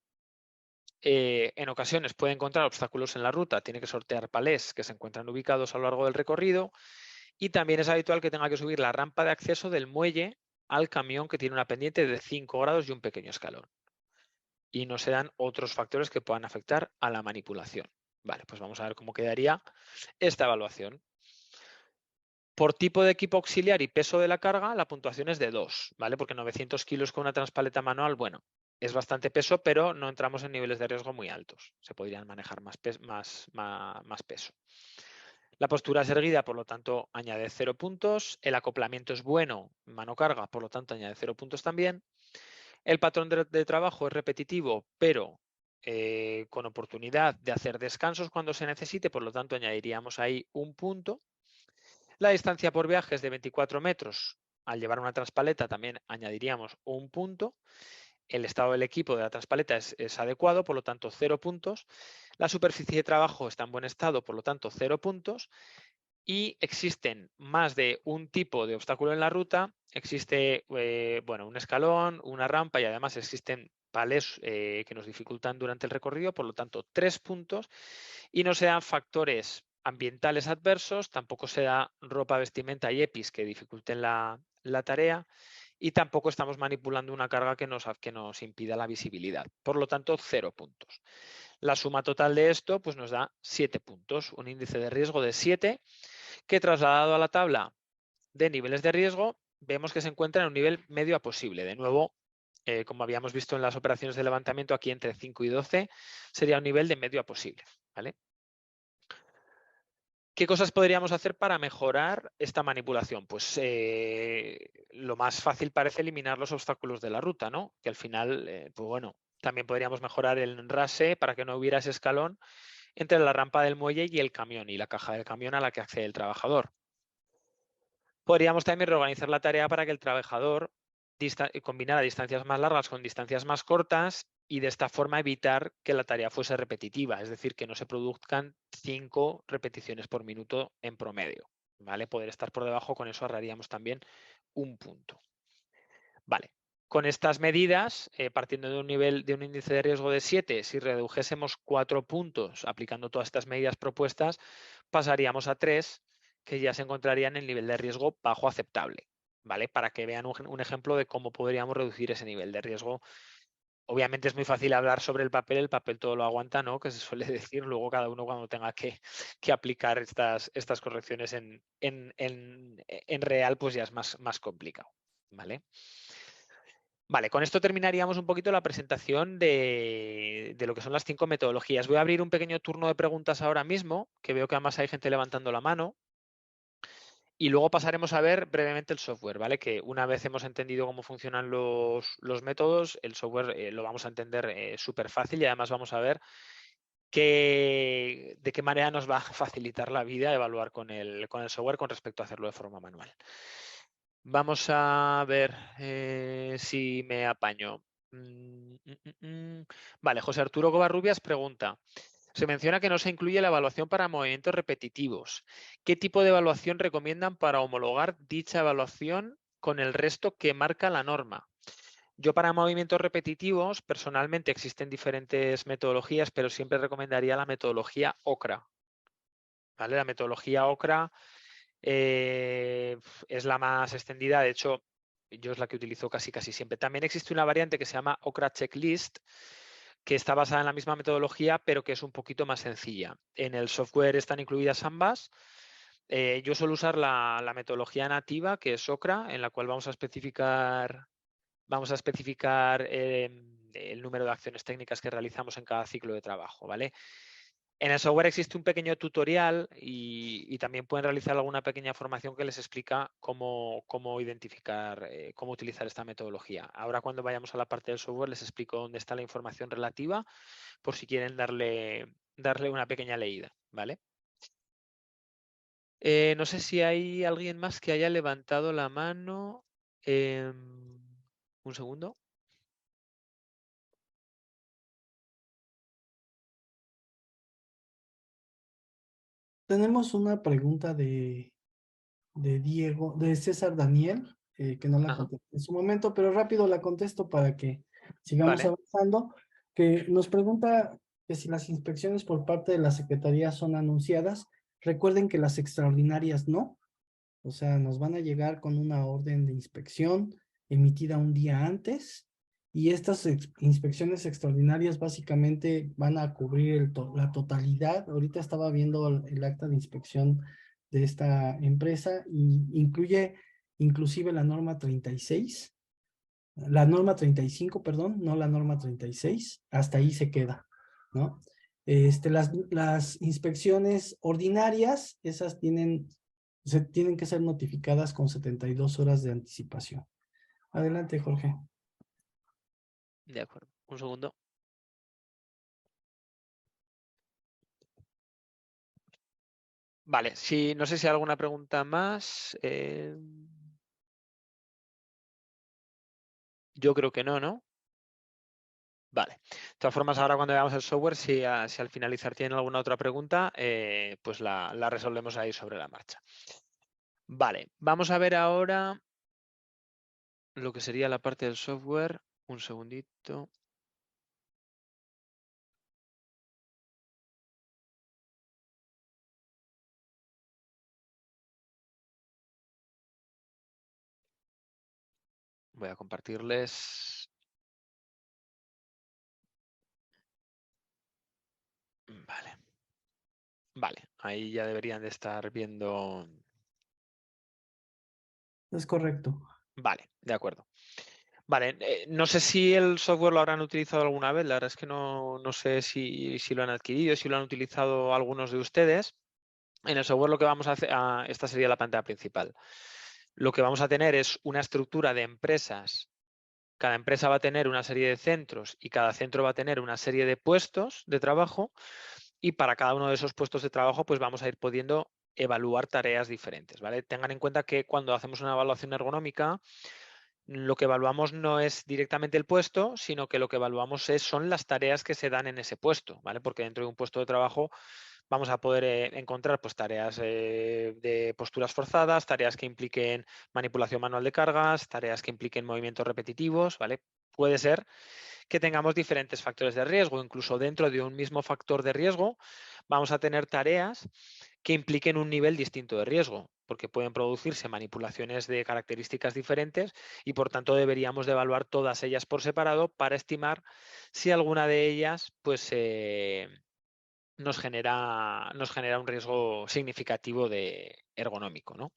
En ocasiones puede encontrar obstáculos en la ruta, tiene que sortear palés que se encuentran ubicados a lo largo del recorrido, y también es habitual que tenga que subir la rampa de acceso del muelle al camión, que tiene una pendiente de 5 grados y un pequeño escalón. Y no se dan otros factores que puedan afectar a la manipulación. Vale, pues vamos a ver cómo quedaría esta evaluación. Por tipo de equipo auxiliar y peso de la carga, la puntuación es de 2, ¿vale? Porque 900 kilos con una transpaleta manual, bueno, es bastante peso, pero no entramos en niveles de riesgo muy altos. Se podrían manejar más peso. La postura es erguida, por lo tanto, añade 0 puntos. El acoplamiento es bueno, mano-carga, por lo tanto, añade 0 puntos también. El patrón de trabajo es repetitivo, pero con oportunidad de hacer descansos cuando se necesite, por lo tanto, añadiríamos ahí un punto. La distancia por viaje es de 24 metros. Al llevar una transpaleta también añadiríamos un punto. El estado del equipo de la transpaleta es adecuado, por lo tanto 0 puntos. La superficie de trabajo está en buen estado, por lo tanto 0 puntos. Y existen más de un tipo de obstáculo en la ruta. Existe bueno, un escalón, una rampa y además existen palés que nos dificultan durante el recorrido, por lo tanto 3 puntos. Y no se dan factores ambientales adversos, tampoco se da ropa, vestimenta y EPIs que dificulten la tarea, y tampoco estamos manipulando una carga que nos impida la visibilidad. Por lo tanto, 0 puntos. La suma total de esto pues, nos da 7 puntos, un índice de riesgo de 7, que trasladado a la tabla de niveles de riesgo, vemos que se encuentra en un nivel medio a posible. De nuevo, como habíamos visto en las operaciones de levantamiento, aquí entre 5 y 12 sería un nivel de medio a posible, ¿vale? ¿Qué cosas podríamos hacer para mejorar esta manipulación? Pues lo más fácil parece eliminar los obstáculos de la ruta, ¿no? Que al final, pues bueno, también podríamos mejorar el enrase para que no hubiera ese escalón entre la rampa del muelle y el camión y la caja del camión a la que accede el trabajador. Podríamos también reorganizar la tarea para que el trabajador combinara distancias más largas con distancias más cortas y de esta forma evitar que la tarea fuese repetitiva, es decir, que no se produzcan 5 repeticiones por minuto en promedio. ¿Vale? Poder estar por debajo, con eso ahorraríamos también un punto. Vale. Con estas medidas, partiendo de un nivel de un índice de riesgo de 7, si redujésemos 4 puntos aplicando todas estas medidas propuestas, pasaríamos a 3, que ya se encontrarían en el nivel de riesgo bajo aceptable, ¿vale? Para que vean un ejemplo de cómo podríamos reducir ese nivel de riesgo. Obviamente es muy fácil hablar sobre el papel todo lo aguanta, ¿no? Que se suele decir, luego cada uno cuando tenga que aplicar estas correcciones en real, pues ya es más complicado, ¿vale? Vale, con esto terminaríamos un poquito la presentación de lo que son las 5 metodologías. Voy a abrir un pequeño turno de preguntas ahora mismo, que veo que además hay gente levantando la mano. Y luego pasaremos a ver brevemente el software, ¿vale? Que una vez hemos entendido cómo funcionan los métodos, el software lo vamos a entender súper fácil y además vamos a ver de qué manera nos va a facilitar la vida evaluar con el software con respecto a hacerlo de forma manual. Vamos a ver si me apaño. Vale, José Arturo Covarrubias pregunta. Se menciona que no se incluye la evaluación para movimientos repetitivos. ¿Qué tipo de evaluación recomiendan para homologar dicha evaluación con el resto que marca la norma? Yo para movimientos repetitivos, personalmente existen diferentes metodologías, pero siempre recomendaría la metodología OCRA. ¿Vale? La metodología OCRA es la más extendida, de hecho, yo es la que utilizo casi siempre. También existe una variante que se llama OCRA Checklist, que está basada en la misma metodología, pero que es un poquito más sencilla. En el software están incluidas ambas. Yo suelo usar la metodología nativa, que es OCRA, en la cual vamos a especificar el número de acciones técnicas que realizamos en cada ciclo de trabajo, ¿vale? En el software existe un pequeño tutorial y también pueden realizar alguna pequeña formación que les explica cómo identificar, cómo utilizar esta metodología. Ahora cuando vayamos a la parte del software les explico dónde está la información relativa por si quieren darle una pequeña leída, ¿vale? No sé si hay alguien más que haya levantado la mano. Un segundo. Tenemos una pregunta de Diego, de César Daniel, que no la Ajá, contesté en su momento, pero rápido la contesto para que sigamos vale. avanzando, que nos pregunta que si las inspecciones por parte de la Secretaría son anunciadas. Recuerden que las extraordinarias no, o sea, nos van a llegar con una orden de inspección emitida un día antes y estas inspecciones extraordinarias básicamente van a cubrir la totalidad. Ahorita estaba viendo el acta de inspección de esta empresa y incluye inclusive la norma 36, la norma 35, perdón, no la norma 36, hasta ahí se queda, ¿no? Las inspecciones ordinarias, esas tienen que ser notificadas con 72 horas de anticipación. Adelante, Jorge. De acuerdo. Un segundo. Vale, no sé si hay alguna pregunta más. Yo creo que no, ¿no? Vale. De todas formas, ahora cuando veamos el software, si al finalizar tienen alguna otra pregunta, pues la resolvemos ahí sobre la marcha. Vale, vamos a ver ahora lo que sería la parte del software. Un segundito. Voy a compartirles. Vale. Vale, ahí ya deberían de estar viendo. Es correcto. Vale, de acuerdo. Vale, no sé si el software lo habrán utilizado alguna vez, la verdad es que no sé si lo han adquirido, si lo han utilizado algunos de ustedes. En el software lo que vamos a hacer, esta sería la pantalla principal. Lo que vamos a tener es una estructura de empresas. Cada empresa va a tener una serie de centros y cada centro va a tener una serie de puestos de trabajo, y para cada uno de esos puestos de trabajo pues vamos a ir pudiendo evaluar tareas diferentes, ¿vale? Tengan en cuenta que cuando hacemos una evaluación ergonómica, lo que evaluamos no es directamente el puesto, sino que lo que evaluamos son las tareas que se dan en ese puesto, ¿vale? Porque dentro de un puesto de trabajo vamos a poder encontrar pues, tareas de posturas forzadas, tareas que impliquen manipulación manual de cargas, tareas que impliquen movimientos repetitivos, ¿vale? Puede ser que tengamos diferentes factores de riesgo. Incluso dentro de un mismo factor de riesgo vamos a tener tareas que impliquen un nivel distinto de riesgo, porque pueden producirse manipulaciones de características diferentes y por tanto deberíamos de evaluar todas ellas por separado para estimar si alguna de ellas pues, nos genera un riesgo significativo de ergonómico, ¿no?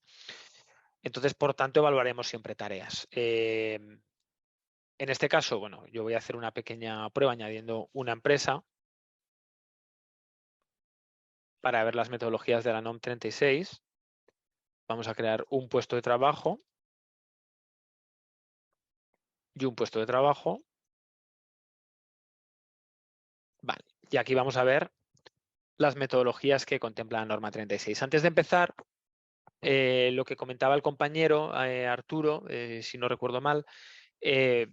Entonces, por tanto, evaluaremos siempre tareas. En este caso, bueno, yo voy a hacer una pequeña prueba añadiendo una empresa para ver las metodologías de la NOM 36. Vamos a crear un puesto de trabajo y un puesto de trabajo. Vale, y aquí vamos a ver las metodologías que contempla la norma 36. Antes de empezar, lo que comentaba el compañero Arturo, si no recuerdo mal, eh,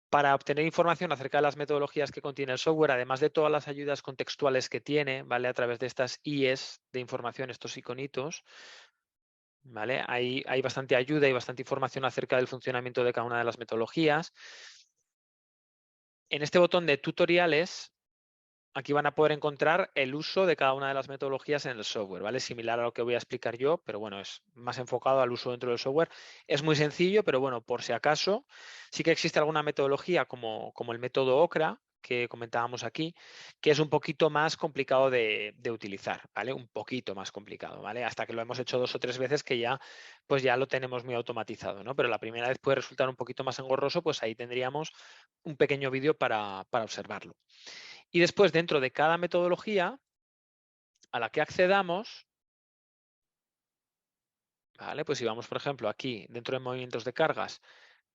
para obtener información acerca de las metodologías que contiene el software, además de todas las ayudas contextuales que tiene, ¿vale? A través de estas IEs de información, estos iconitos, ¿vale? Hay bastante ayuda y bastante información acerca del funcionamiento de cada una de las metodologías. En este botón de tutoriales, aquí van a poder encontrar el uso de cada una de las metodologías en el software, ¿vale? Similar a lo que voy a explicar yo, pero bueno, es más enfocado al uso dentro del software. Es muy sencillo, pero bueno, por si acaso, sí que existe alguna metodología como el método OCRA, que comentábamos aquí, que es un poquito más complicado de utilizar, ¿vale? Un poquito más complicado, ¿vale? Hasta que lo hemos hecho 2 o 3 veces que ya, pues ya lo tenemos muy automatizado, ¿no? Pero la primera vez puede resultar un poquito más engorroso, pues ahí tendríamos un pequeño vídeo para observarlo. Y después, dentro de cada metodología a la que accedamos, ¿vale? Pues si vamos, por ejemplo, aquí, dentro de movimientos de cargas,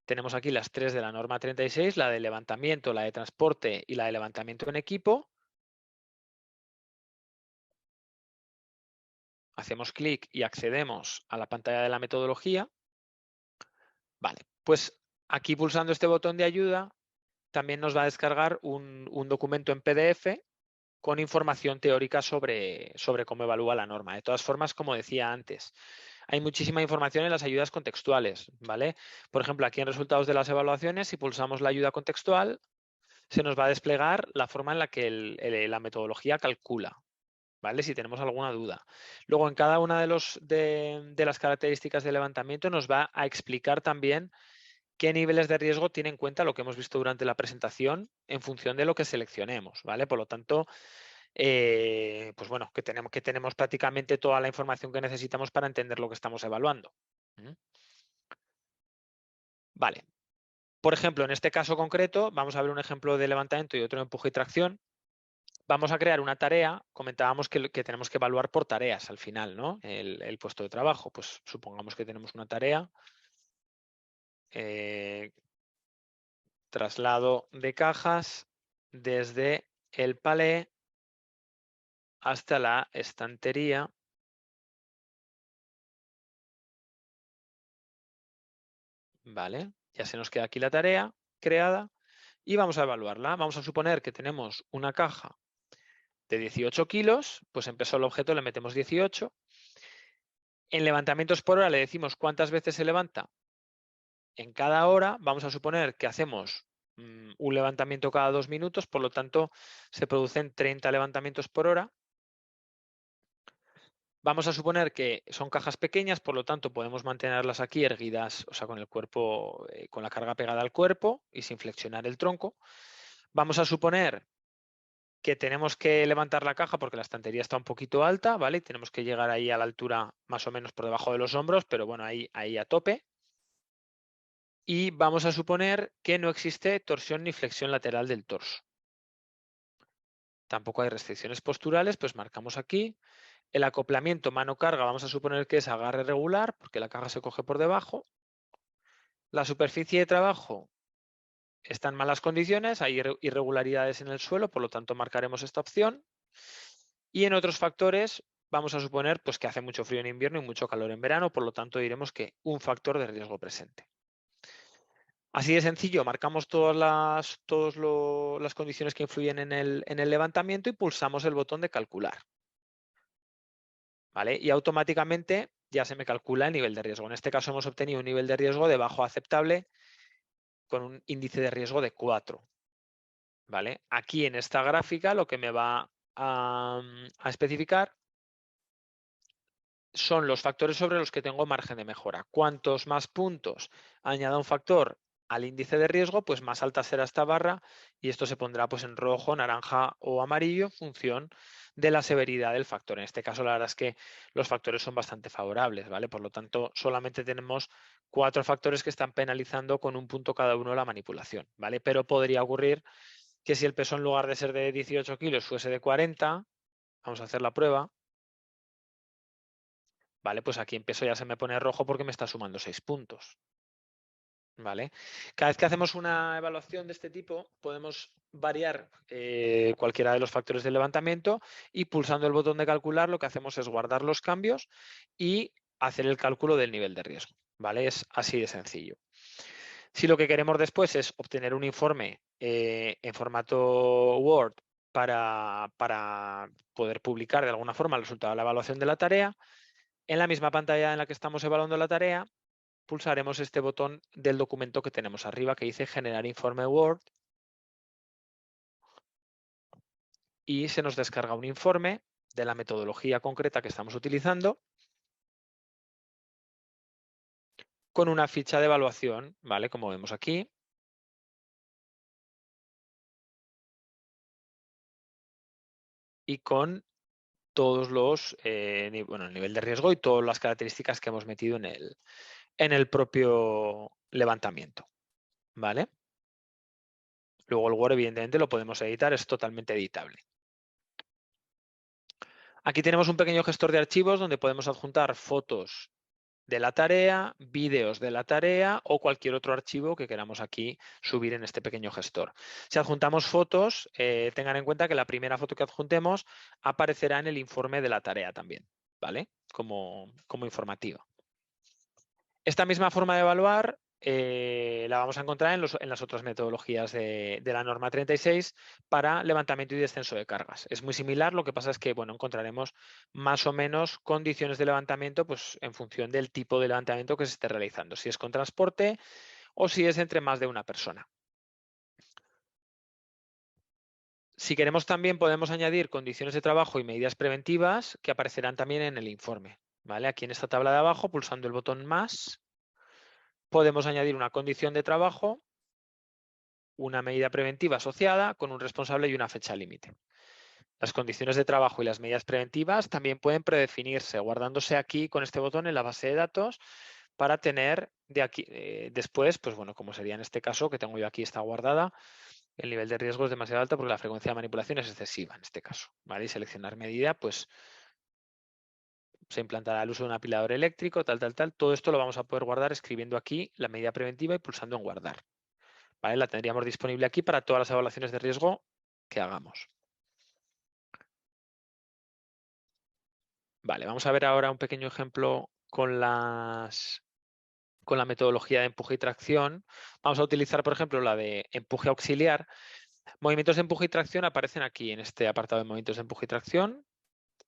tenemos aquí las 3 de la norma 36, la de levantamiento, la de transporte y la de levantamiento en equipo. Hacemos clic y accedemos a la pantalla de la metodología. Vale, pues aquí pulsando este botón de ayuda, también nos va a descargar un documento en PDF con información teórica sobre cómo evalúa la norma. De todas formas, como decía antes, hay muchísima información en las ayudas contextuales, ¿vale? Por ejemplo, aquí en resultados de las evaluaciones, si pulsamos la ayuda contextual, se nos va a desplegar la forma en la que la metodología calcula, ¿vale? Si tenemos alguna duda. Luego, en cada una de las características de levantamiento nos va a explicar también qué niveles de riesgo tiene en cuenta lo que hemos visto durante la presentación en función de lo que seleccionemos, ¿vale? Por lo tanto, pues bueno, que tenemos prácticamente toda la información que necesitamos para entender lo que estamos evaluando. ¿Mm? Vale. Por ejemplo, en este caso concreto, vamos a ver un ejemplo de levantamiento y otro de empuje y tracción. Vamos a crear una tarea. Comentábamos que tenemos que evaluar por tareas al final, ¿no? El puesto de trabajo. Pues supongamos que tenemos una tarea. Traslado de cajas desde el palé hasta la estantería. Vale, ya se nos queda aquí la tarea creada y vamos a evaluarla. Vamos a suponer que tenemos una caja de 18 kilos, pues en peso del objeto le metemos 18. En levantamientos por hora le decimos cuántas veces se levanta en cada hora. Vamos a suponer que hacemos un levantamiento cada 2 minutos, por lo tanto se producen 30 levantamientos por hora. Vamos a suponer que son cajas pequeñas, por lo tanto podemos mantenerlas aquí erguidas, o sea, con el cuerpo, con la carga pegada al cuerpo y sin flexionar el tronco. Vamos a suponer que tenemos que levantar la caja porque la estantería está un poquito alta, ¿vale? Tenemos que llegar ahí a la altura más o menos por debajo de los hombros, pero bueno, ahí a tope. Y vamos a suponer que no existe torsión ni flexión lateral del torso. Tampoco hay restricciones posturales, pues marcamos aquí. El acoplamiento mano-carga vamos a suponer que es agarre regular, porque la caja se coge por debajo. La superficie de trabajo está en malas condiciones, hay irregularidades en el suelo, por lo tanto marcaremos esta opción. Y en otros factores vamos a suponer pues, que hace mucho frío en invierno y mucho calor en verano, por lo tanto diremos que un factor de riesgo presente. Así de sencillo, marcamos todas las condiciones que influyen en el levantamiento y pulsamos el botón de calcular. ¿Vale? Y automáticamente ya se me calcula el nivel de riesgo. En este caso hemos obtenido un nivel de riesgo de bajo aceptable con un índice de riesgo de 4. ¿Vale? Aquí en esta gráfica lo que me va a especificar son los factores sobre los que tengo margen de mejora. Cuantos más puntos añada un factor al índice de riesgo, pues más alta será esta barra y esto se pondrá pues en rojo, naranja o amarillo en función de la severidad del factor. En este caso, la verdad es que los factores son bastante favorables, ¿vale? Por lo tanto, solamente tenemos 4 factores que están penalizando con un punto cada uno la manipulación, ¿vale? Pero podría ocurrir que si el peso en lugar de ser de 18 kilos fuese de 40, vamos a hacer la prueba, ¿vale? Pues aquí en peso ya se me pone rojo porque me está sumando 6 puntos. ¿Vale? Cada vez que hacemos una evaluación de este tipo, podemos variar cualquiera de los factores del levantamiento y pulsando el botón de calcular lo que hacemos es guardar los cambios y hacer el cálculo del nivel de riesgo. ¿Vale? Es así de sencillo. Si lo que queremos después es obtener un informe en formato Word para poder publicar de alguna forma el resultado de la evaluación de la tarea, en la misma pantalla en la que estamos evaluando la tarea, pulsaremos este botón del documento que tenemos arriba que dice generar informe Word y se nos descarga un informe de la metodología concreta que estamos utilizando con una ficha de evaluación, ¿vale? Como vemos aquí. Y con todos los, el nivel de riesgo y todas las características que hemos metido en el propio levantamiento, ¿vale? Luego el Word, evidentemente, lo podemos editar, es totalmente editable. Aquí tenemos un pequeño gestor de archivos donde podemos adjuntar fotos de la tarea, vídeos de la tarea o cualquier otro archivo que queramos aquí subir en este pequeño gestor. Si adjuntamos fotos, tengan en cuenta que la primera foto que adjuntemos aparecerá en el informe de la tarea también, ¿vale? Como informativa. Esta misma forma de evaluar la vamos a encontrar en las otras metodologías de la norma 36 para levantamiento y descenso de cargas. Es muy similar, lo que pasa es que bueno, encontraremos más o menos condiciones de levantamiento pues, en función del tipo de levantamiento que se esté realizando, si es con transporte o si es entre más de una persona. Si queremos también podemos añadir condiciones de trabajo y medidas preventivas que aparecerán también en el informe. ¿Vale? Aquí en esta tabla de abajo, pulsando el botón más, podemos añadir una condición de trabajo, una medida preventiva asociada con un responsable y una fecha límite. Las condiciones de trabajo y las medidas preventivas también pueden predefinirse, guardándose aquí con este botón en la base de datos para tener de aquí después, pues bueno, como sería en este caso que tengo yo aquí está guardada, el nivel de riesgo es demasiado alto porque la frecuencia de manipulación es excesiva en este caso. ¿Vale? Y seleccionar medida, pues se implantará el uso de un apilador eléctrico, tal. Todo esto lo vamos a poder guardar escribiendo aquí la medida preventiva y pulsando en guardar. ¿Vale? La tendríamos disponible aquí para todas las evaluaciones de riesgo que hagamos. Vale, vamos a ver ahora un pequeño ejemplo con la metodología de empuje y tracción. Vamos a utilizar, por ejemplo, la de empuje auxiliar. Movimientos de empuje y tracción aparecen aquí en este apartado de movimientos de empuje y tracción.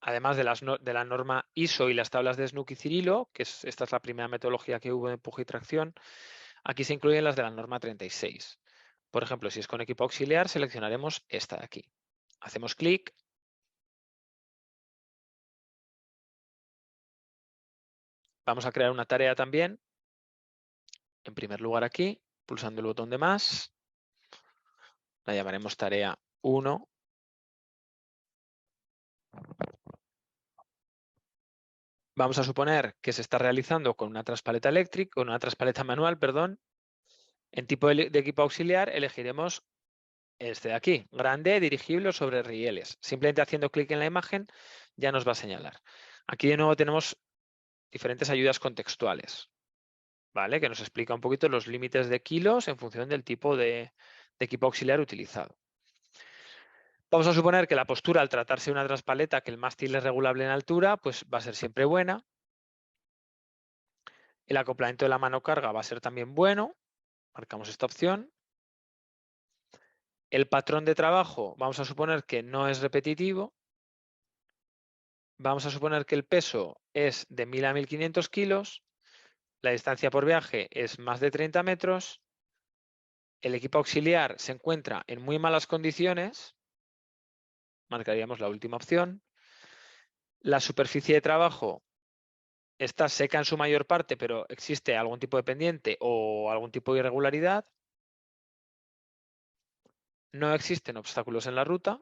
Además de la norma ISO y las tablas de Snook y Cirilo, que esta es la primera metodología que hubo de empuje y tracción, aquí se incluyen las de la norma 36. Por ejemplo, si es con equipo auxiliar, seleccionaremos esta de aquí. Hacemos clic. Vamos a crear una tarea también. En primer lugar aquí, pulsando el botón de más. La llamaremos tarea 1. Vamos a suponer que se está realizando con una traspaleta eléctrica, con una traspaleta manual, perdón. En tipo de equipo auxiliar elegiremos este de aquí, grande, dirigible o sobre rieles. Simplemente haciendo clic en la imagen ya nos va a señalar. Aquí de nuevo tenemos diferentes ayudas contextuales, ¿vale? Que nos explica un poquito los límites de kilos en función del tipo de equipo auxiliar utilizado. Vamos a suponer que la postura, al tratarse de una traspaleta, que el mástil es regulable en altura, pues va a ser siempre buena. El acoplamiento de la mano carga va a ser también bueno. Marcamos esta opción. El patrón de trabajo, vamos a suponer que no es repetitivo. Vamos a suponer que el peso es de 1000 a 1500 kilos. La distancia por viaje es más de 30 metros. El equipo auxiliar se encuentra en muy malas condiciones. Marcaríamos la última opción. La superficie de trabajo está seca en su mayor parte, pero existe algún tipo de pendiente o algún tipo de irregularidad. No existen obstáculos en la ruta.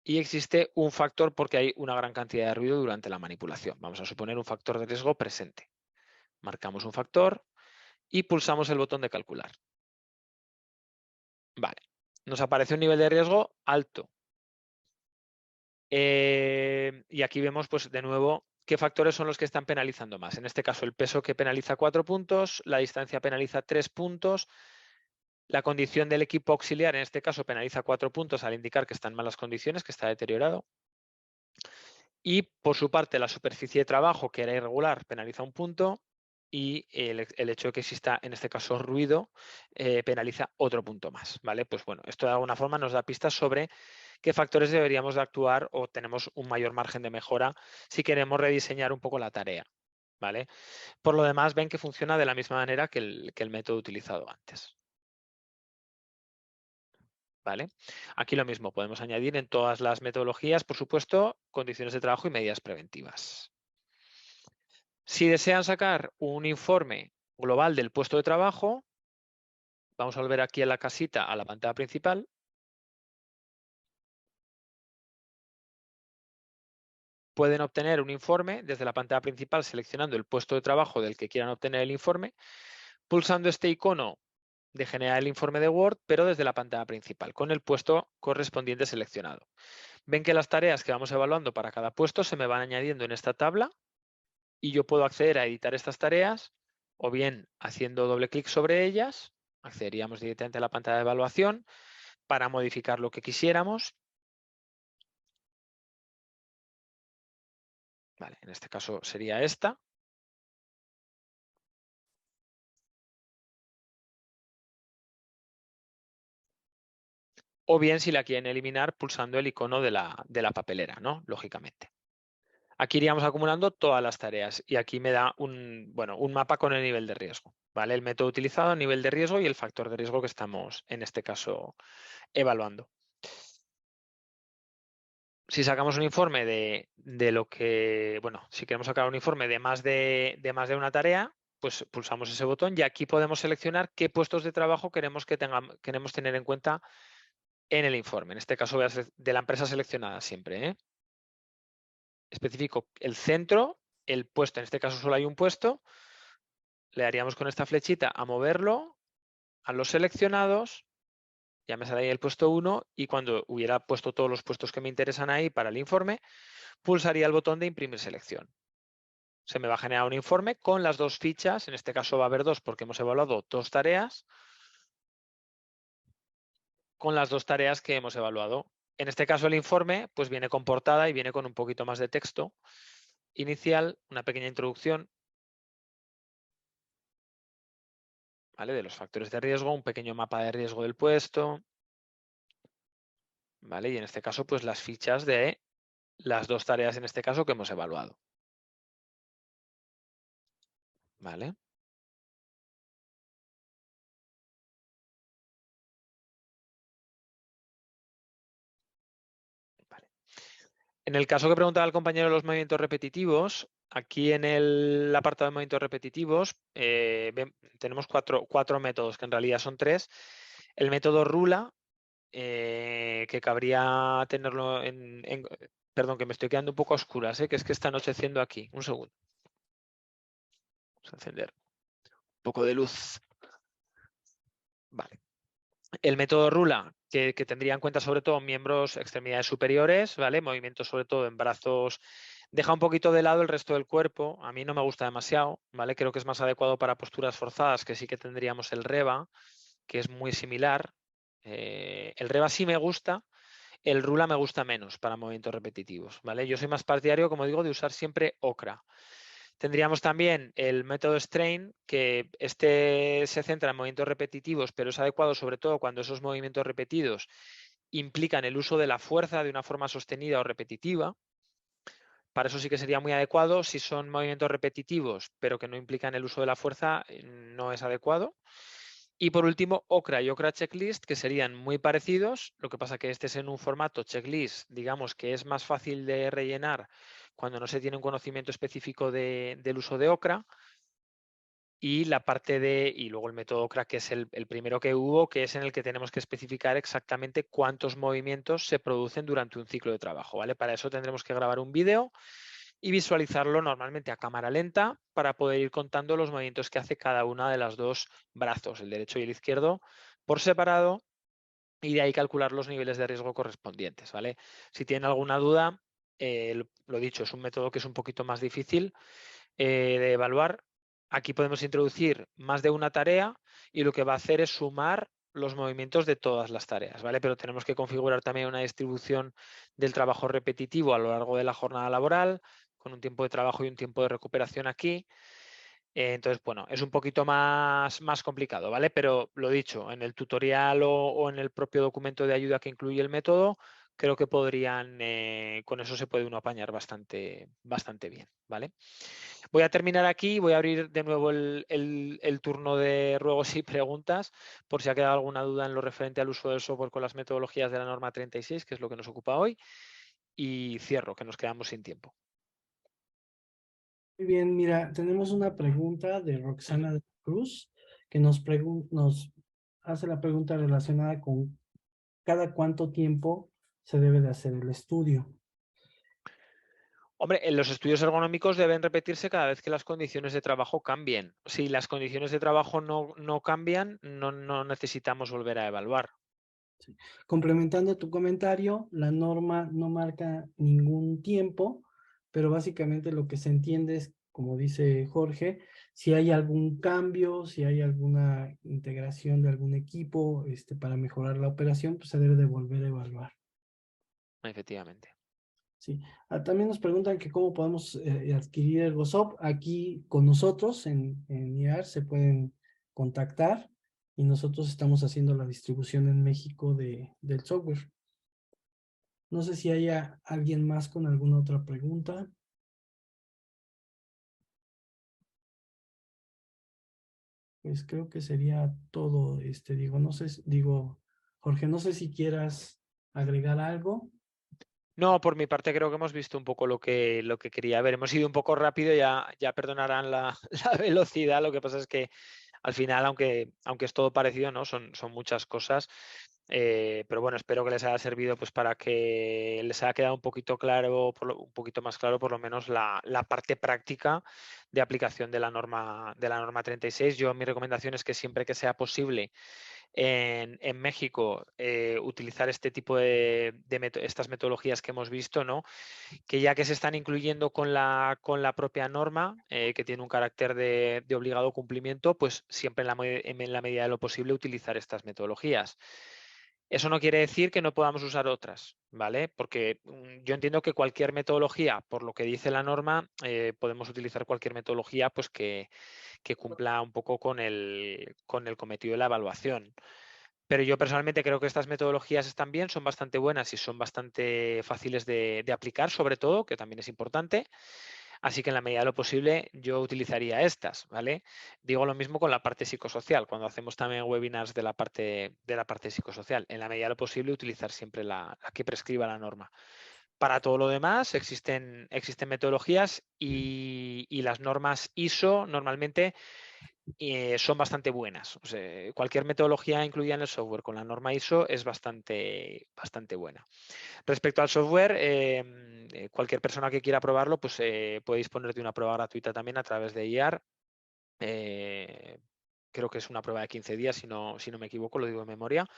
Y existe un factor porque hay una gran cantidad de ruido durante la manipulación. Vamos a suponer un factor de riesgo presente. Marcamos un factor y pulsamos el botón de calcular. Vale. Nos aparece un nivel de riesgo alto. Y aquí vemos, pues, de nuevo, qué factores son los que están penalizando más. En este caso, el peso, que penaliza 4 puntos, la distancia penaliza 3 puntos, la condición del equipo auxiliar, en este caso, penaliza 4 puntos al indicar que está en malas condiciones, que está deteriorado. Y, por su parte, la superficie de trabajo, que era irregular, penaliza 1 punto. Y el hecho de que exista, en este caso, ruido, penaliza otro punto más, ¿vale? Pues bueno, esto de alguna forma nos da pistas sobre qué factores deberíamos de actuar o tenemos un mayor margen de mejora si queremos rediseñar un poco la tarea, ¿vale? Por lo demás, ven que funciona de la misma manera que el método utilizado antes, ¿vale? Aquí lo mismo, podemos añadir en todas las metodologías, por supuesto, condiciones de trabajo y medidas preventivas. Si desean sacar un informe global del puesto de trabajo, vamos a volver aquí a la casita, a la pantalla principal. Pueden obtener un informe desde la pantalla principal seleccionando el puesto de trabajo del que quieran obtener el informe, pulsando este icono de generar el informe de Word, pero desde la pantalla principal, con el puesto correspondiente seleccionado. Ven que las tareas que vamos evaluando para cada puesto se me van añadiendo en esta tabla y yo puedo acceder a editar estas tareas o bien haciendo doble clic sobre ellas, accederíamos directamente a la pantalla de evaluación para modificar lo que quisiéramos. Vale, en este caso sería esta. O bien si la quieren eliminar pulsando el icono de la papelera, ¿no? Lógicamente. Aquí iríamos acumulando todas las tareas y aquí me da un mapa con el nivel de riesgo, ¿vale? El método utilizado, el nivel de riesgo y el factor de riesgo que estamos, en este caso, evaluando. Si sacamos un informe de lo que, bueno, si queremos sacar un informe de más de una tarea, pues pulsamos ese botón y aquí podemos seleccionar qué puestos de trabajo queremos tener en cuenta en el informe. En este caso voy a ser de la empresa seleccionada siempre, ¿eh? Especifico el centro, el puesto, en este caso solo hay un puesto, le daríamos con esta flechita a moverlo a los seleccionados, ya me sale ahí el puesto 1 y cuando hubiera puesto todos los puestos que me interesan ahí para el informe, pulsaría el botón de imprimir selección. Se me va a generar un informe con las dos fichas, en este caso va a haber dos porque hemos evaluado dos tareas, con las dos tareas que hemos evaluado. En este caso el informe pues viene con portada y viene con un poquito más de texto inicial, una pequeña introducción, ¿vale? De los factores de riesgo, un pequeño mapa de riesgo del puesto, ¿vale? Y en este caso pues las fichas de las dos tareas en este caso que hemos evaluado, ¿vale? Vale. En el caso que preguntaba el compañero de los movimientos repetitivos, aquí en el apartado de movimientos repetitivos tenemos cuatro métodos, que en realidad son tres. El método Rula, que cabría tenerlo perdón, que me estoy quedando un poco a oscuras, que es que está anocheciendo aquí. Un segundo. Vamos a encender un poco de luz. Vale. El método Rula que tendría en cuenta sobre todo miembros, extremidades superiores, ¿vale? Movimientos sobre todo en brazos. Deja un poquito de lado el resto del cuerpo. A mí no me gusta demasiado, ¿vale? Creo que es más adecuado para posturas forzadas, que sí que tendríamos el reba, que es muy similar. El reba sí me gusta, el rula me gusta menos para movimientos repetitivos, ¿vale? Yo soy más partidario, como digo, de usar siempre ocra. Tendríamos también el método strain, que este se centra en movimientos repetitivos, pero es adecuado sobre todo cuando esos movimientos repetidos implican el uso de la fuerza de una forma sostenida o repetitiva. Para eso sí que sería muy adecuado. Si son movimientos repetitivos, pero que no implican el uso de la fuerza, no es adecuado. Y por último, OCRA y OCRA Checklist, que serían muy parecidos. Lo que pasa que este es en un formato checklist, digamos que es más fácil de rellenar cuando no se tiene un conocimiento específico del uso de OCRA. Y la parte y luego el método OCRA, que es el primero que hubo, que es en el que tenemos que especificar exactamente cuántos movimientos se producen durante un ciclo de trabajo, ¿vale? Para eso tendremos que grabar un vídeo y visualizarlo normalmente a cámara lenta para poder ir contando los movimientos que hace cada una de las dos brazos, el derecho y el izquierdo, por separado, y de ahí calcular los niveles de riesgo correspondientes, ¿vale? Si tienen alguna duda, lo dicho, es un método que es un poquito más difícil de evaluar. Aquí podemos introducir más de una tarea y lo que va a hacer es sumar los movimientos de todas las tareas, ¿vale? Pero tenemos que configurar también una distribución del trabajo repetitivo a lo largo de la jornada laboral, con un tiempo de trabajo y un tiempo de recuperación aquí. Entonces, bueno, es un poquito más complicado, ¿vale? Pero lo dicho, en el tutorial o en el propio documento de ayuda que incluye el método, creo que podrían, con eso se puede uno apañar bastante bien, ¿vale? Voy a terminar aquí, voy a abrir de nuevo el turno de ruegos y preguntas, por si ha quedado alguna duda en lo referente al uso del software con las metodologías de la norma 36, que es lo que nos ocupa hoy, y cierro, que nos quedamos sin tiempo. Muy bien, mira, tenemos una pregunta de Roxana de la Cruz que nos hace la pregunta relacionada con cada cuánto tiempo se debe de hacer el estudio. Hombre, en los estudios ergonómicos deben repetirse cada vez que las condiciones de trabajo cambien. Si las condiciones de trabajo no cambian, no necesitamos volver a evaluar. Complementando tu comentario, la norma no marca ningún tiempo, pero básicamente lo que se entiende es, como dice Jorge, si hay algún cambio, si hay alguna integración de algún equipo, para mejorar la operación, pues se debe de volver a evaluar. Efectivamente. Sí. También nos preguntan que cómo podemos adquirir el GOSOP. Aquí con nosotros en IAR se pueden contactar y nosotros estamos haciendo la distribución en México del software. No sé si haya alguien más con alguna otra pregunta. Pues creo que sería todo, no sé, Jorge, no sé si quieras agregar algo. No, por mi parte creo que hemos visto un poco lo que quería ver. Hemos ido un poco rápido, ya perdonarán la, la velocidad. Lo que pasa es que al final, aunque es todo parecido, ¿no? Son muchas cosas. Pero bueno, espero que les haya servido pues para que les haya quedado un poquito claro, un poquito más claro por lo menos la parte práctica de aplicación de la norma 36. Yo mi recomendación es que siempre que sea posible en México utilizar este tipo estas metodologías que hemos visto, ¿no? Que ya que se están incluyendo con la propia norma, que tiene un carácter de obligado cumplimiento, pues siempre en la medida de lo posible utilizar estas metodologías. Eso no quiere decir que no podamos usar otras, ¿vale? Porque yo entiendo que cualquier metodología, por lo que dice la norma, podemos utilizar cualquier metodología pues que cumpla un poco con el cometido de la evaluación. Pero yo personalmente creo que estas metodologías están bien, son bastante buenas y son bastante fáciles de aplicar, sobre todo, que también es importante. Así que en la medida de lo posible yo utilizaría estas, ¿vale? Digo lo mismo con la parte psicosocial, cuando hacemos también webinars de la parte psicosocial. En la medida de lo posible utilizar siempre la que prescriba la norma. Para todo lo demás existen metodologías y las normas ISO normalmente son bastante buenas. O sea, cualquier metodología incluida en el software con la norma ISO es bastante buena. Respecto al software, cualquier persona que quiera probarlo pues, puede disponer de una prueba gratuita también a través de IAR. creo que es una prueba de 15 días, si no me equivoco, lo digo de memoria,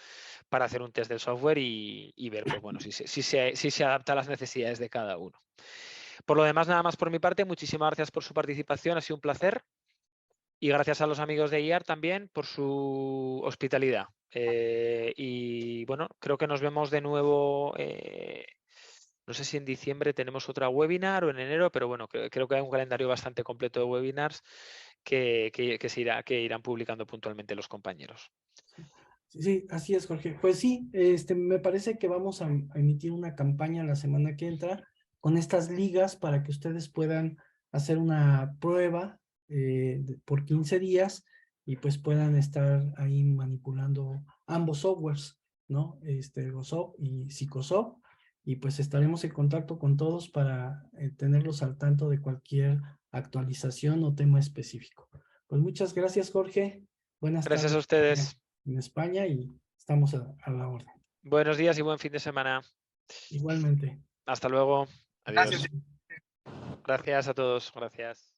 para hacer un test del software y ver, pues bueno, si se adapta a las necesidades de cada uno. Por lo demás, nada más por mi parte, muchísimas gracias por su participación, ha sido un placer. Y gracias a los amigos de IAR también por su hospitalidad. Y bueno, creo que nos vemos de nuevo. No sé si en diciembre tenemos otra webinar o en enero, pero bueno, creo que hay un calendario bastante completo de webinars que irán publicando puntualmente los compañeros. Sí, así es, Jorge. Pues sí, me parece que vamos a emitir una campaña la semana que entra con estas ligas para que ustedes puedan hacer una prueba por 15 días y pues puedan estar ahí manipulando ambos softwares, ¿no? GoSoft y Psicosoft. Y pues estaremos en contacto con todos para tenerlos al tanto de cualquier actualización o tema específico. Pues muchas gracias, Jorge. Buenas Gracias a tardes ustedes. en España y estamos a la orden. Buenos días y buen fin de semana. Igualmente. Hasta luego. Gracias. Adiós. Gracias a todos. Gracias.